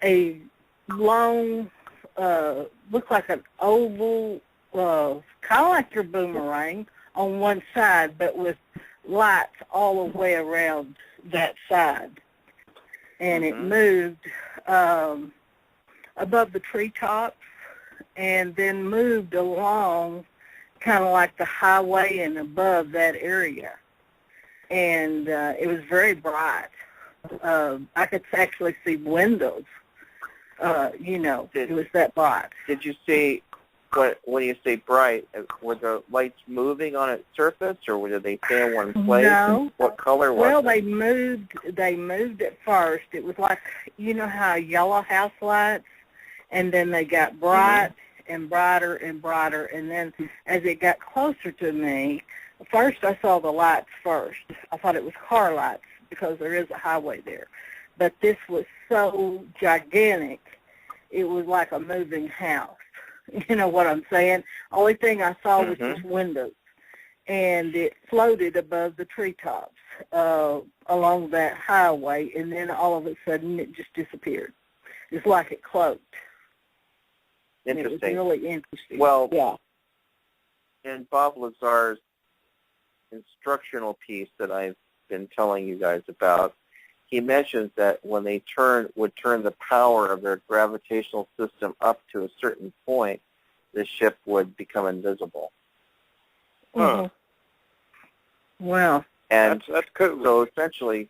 a long, looks like an oval, kind of like your boomerang on one side, but with lights all the way around that side. And it moved above the treetops and then moved along kind of like the highway and above that area. And it was very bright. I could actually see windows. It was that bright. Did you see, when you say bright, were the lights moving on its surface, or did they stay in one place? No. What color was it? Well, they moved at first. It was like, how yellow house lights, and then they got bright and brighter and brighter, and then as it got closer to me, first I saw the lights first. I thought it was car lights because there is a highway there. But this was so gigantic, it was like a moving house. You know what I'm saying? Only thing I saw was just windows. And it floated above the treetops along that highway, and then all of a sudden it just disappeared. It's like it cloaked. Interesting. And it was really interesting. Well, yeah. In Bob Lazar's instructional piece that I've been telling you guys about, he mentions that when they would turn the power of their gravitational system up to a certain point, the ship would become invisible. Huh. Wow. And that's cool. so essentially,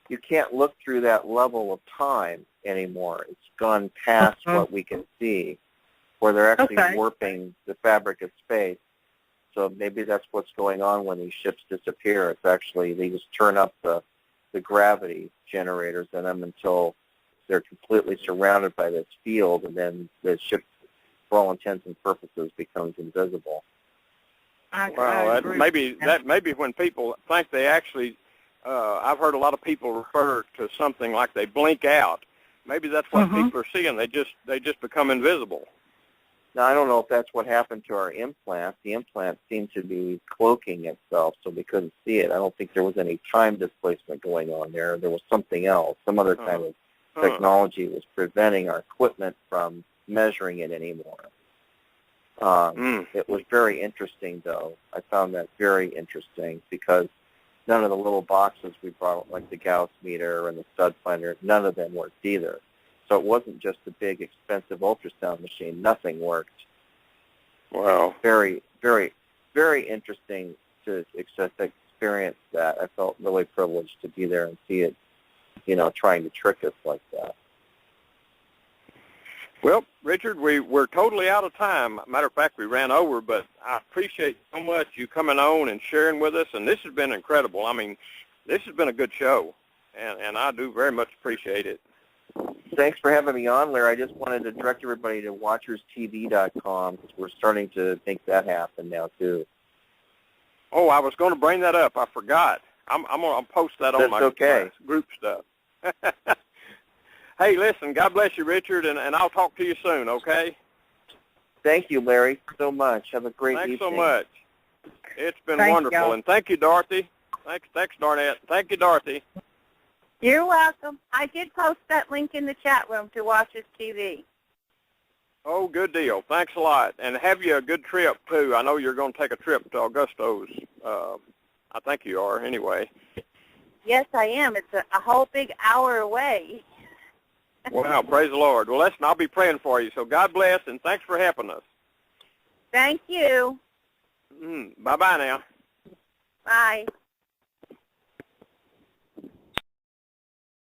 you can't look through that level of time anymore. It's gone past what we can see, where they're actually warping the fabric of space. So maybe that's what's going on when these ships disappear. It's actually, they just turn up the gravity generators in them until they're completely surrounded by this field, and then the ship, for all intents and purposes, becomes invisible. Well, that may be when people think they actually, I've heard a lot of people refer to something like they blink out. Maybe that's what people are seeing. They just become invisible. Now, I don't know if that's what happened to our implant. The implant seemed to be cloaking itself, so we couldn't see it. I don't think there was any time displacement going on there. There was something else. Some other kind of technology was preventing our equipment from measuring it anymore. It was very interesting, though. I found that very interesting because none of the little boxes we brought, like the Gauss meter and the stud finder, none of them worked either. So it wasn't just a big, expensive ultrasound machine. Nothing worked. Wow. Very, very, very interesting to experience that. I felt really privileged to be there and see it, trying to trick us like that. Well, Richard, we're totally out of time. Matter of fact, we ran over, but I appreciate so much you coming on and sharing with us, and this has been incredible. I mean, this has been a good show, and I do very much appreciate it. Thanks for having me on, Larry. I just wanted to direct everybody to watcherstv.com because we're starting to make that happen now, too. Oh, I was going to bring that up. I forgot. I'm going to post that on my group stuff. Hey, listen, God bless you, Richard, and I'll talk to you soon, okay? Thank you, Larry, so much. Have a great evening. Thanks so much. It's been wonderful. Y'all. And thank you, Dorothy. Thanks, Darnett. Thank you, Dorothy. You're welcome. I did post that link in the chat room to Watchers TV. Oh, good deal. Thanks a lot. And have you a good trip, too. I know you're going to take a trip to Augusto's. I think you are, anyway. Yes, I am. It's a whole big hour away. Wow, praise the Lord. Well, listen, I'll be praying for you. So God bless, and thanks for helping us. Thank you. Bye-bye now. Bye.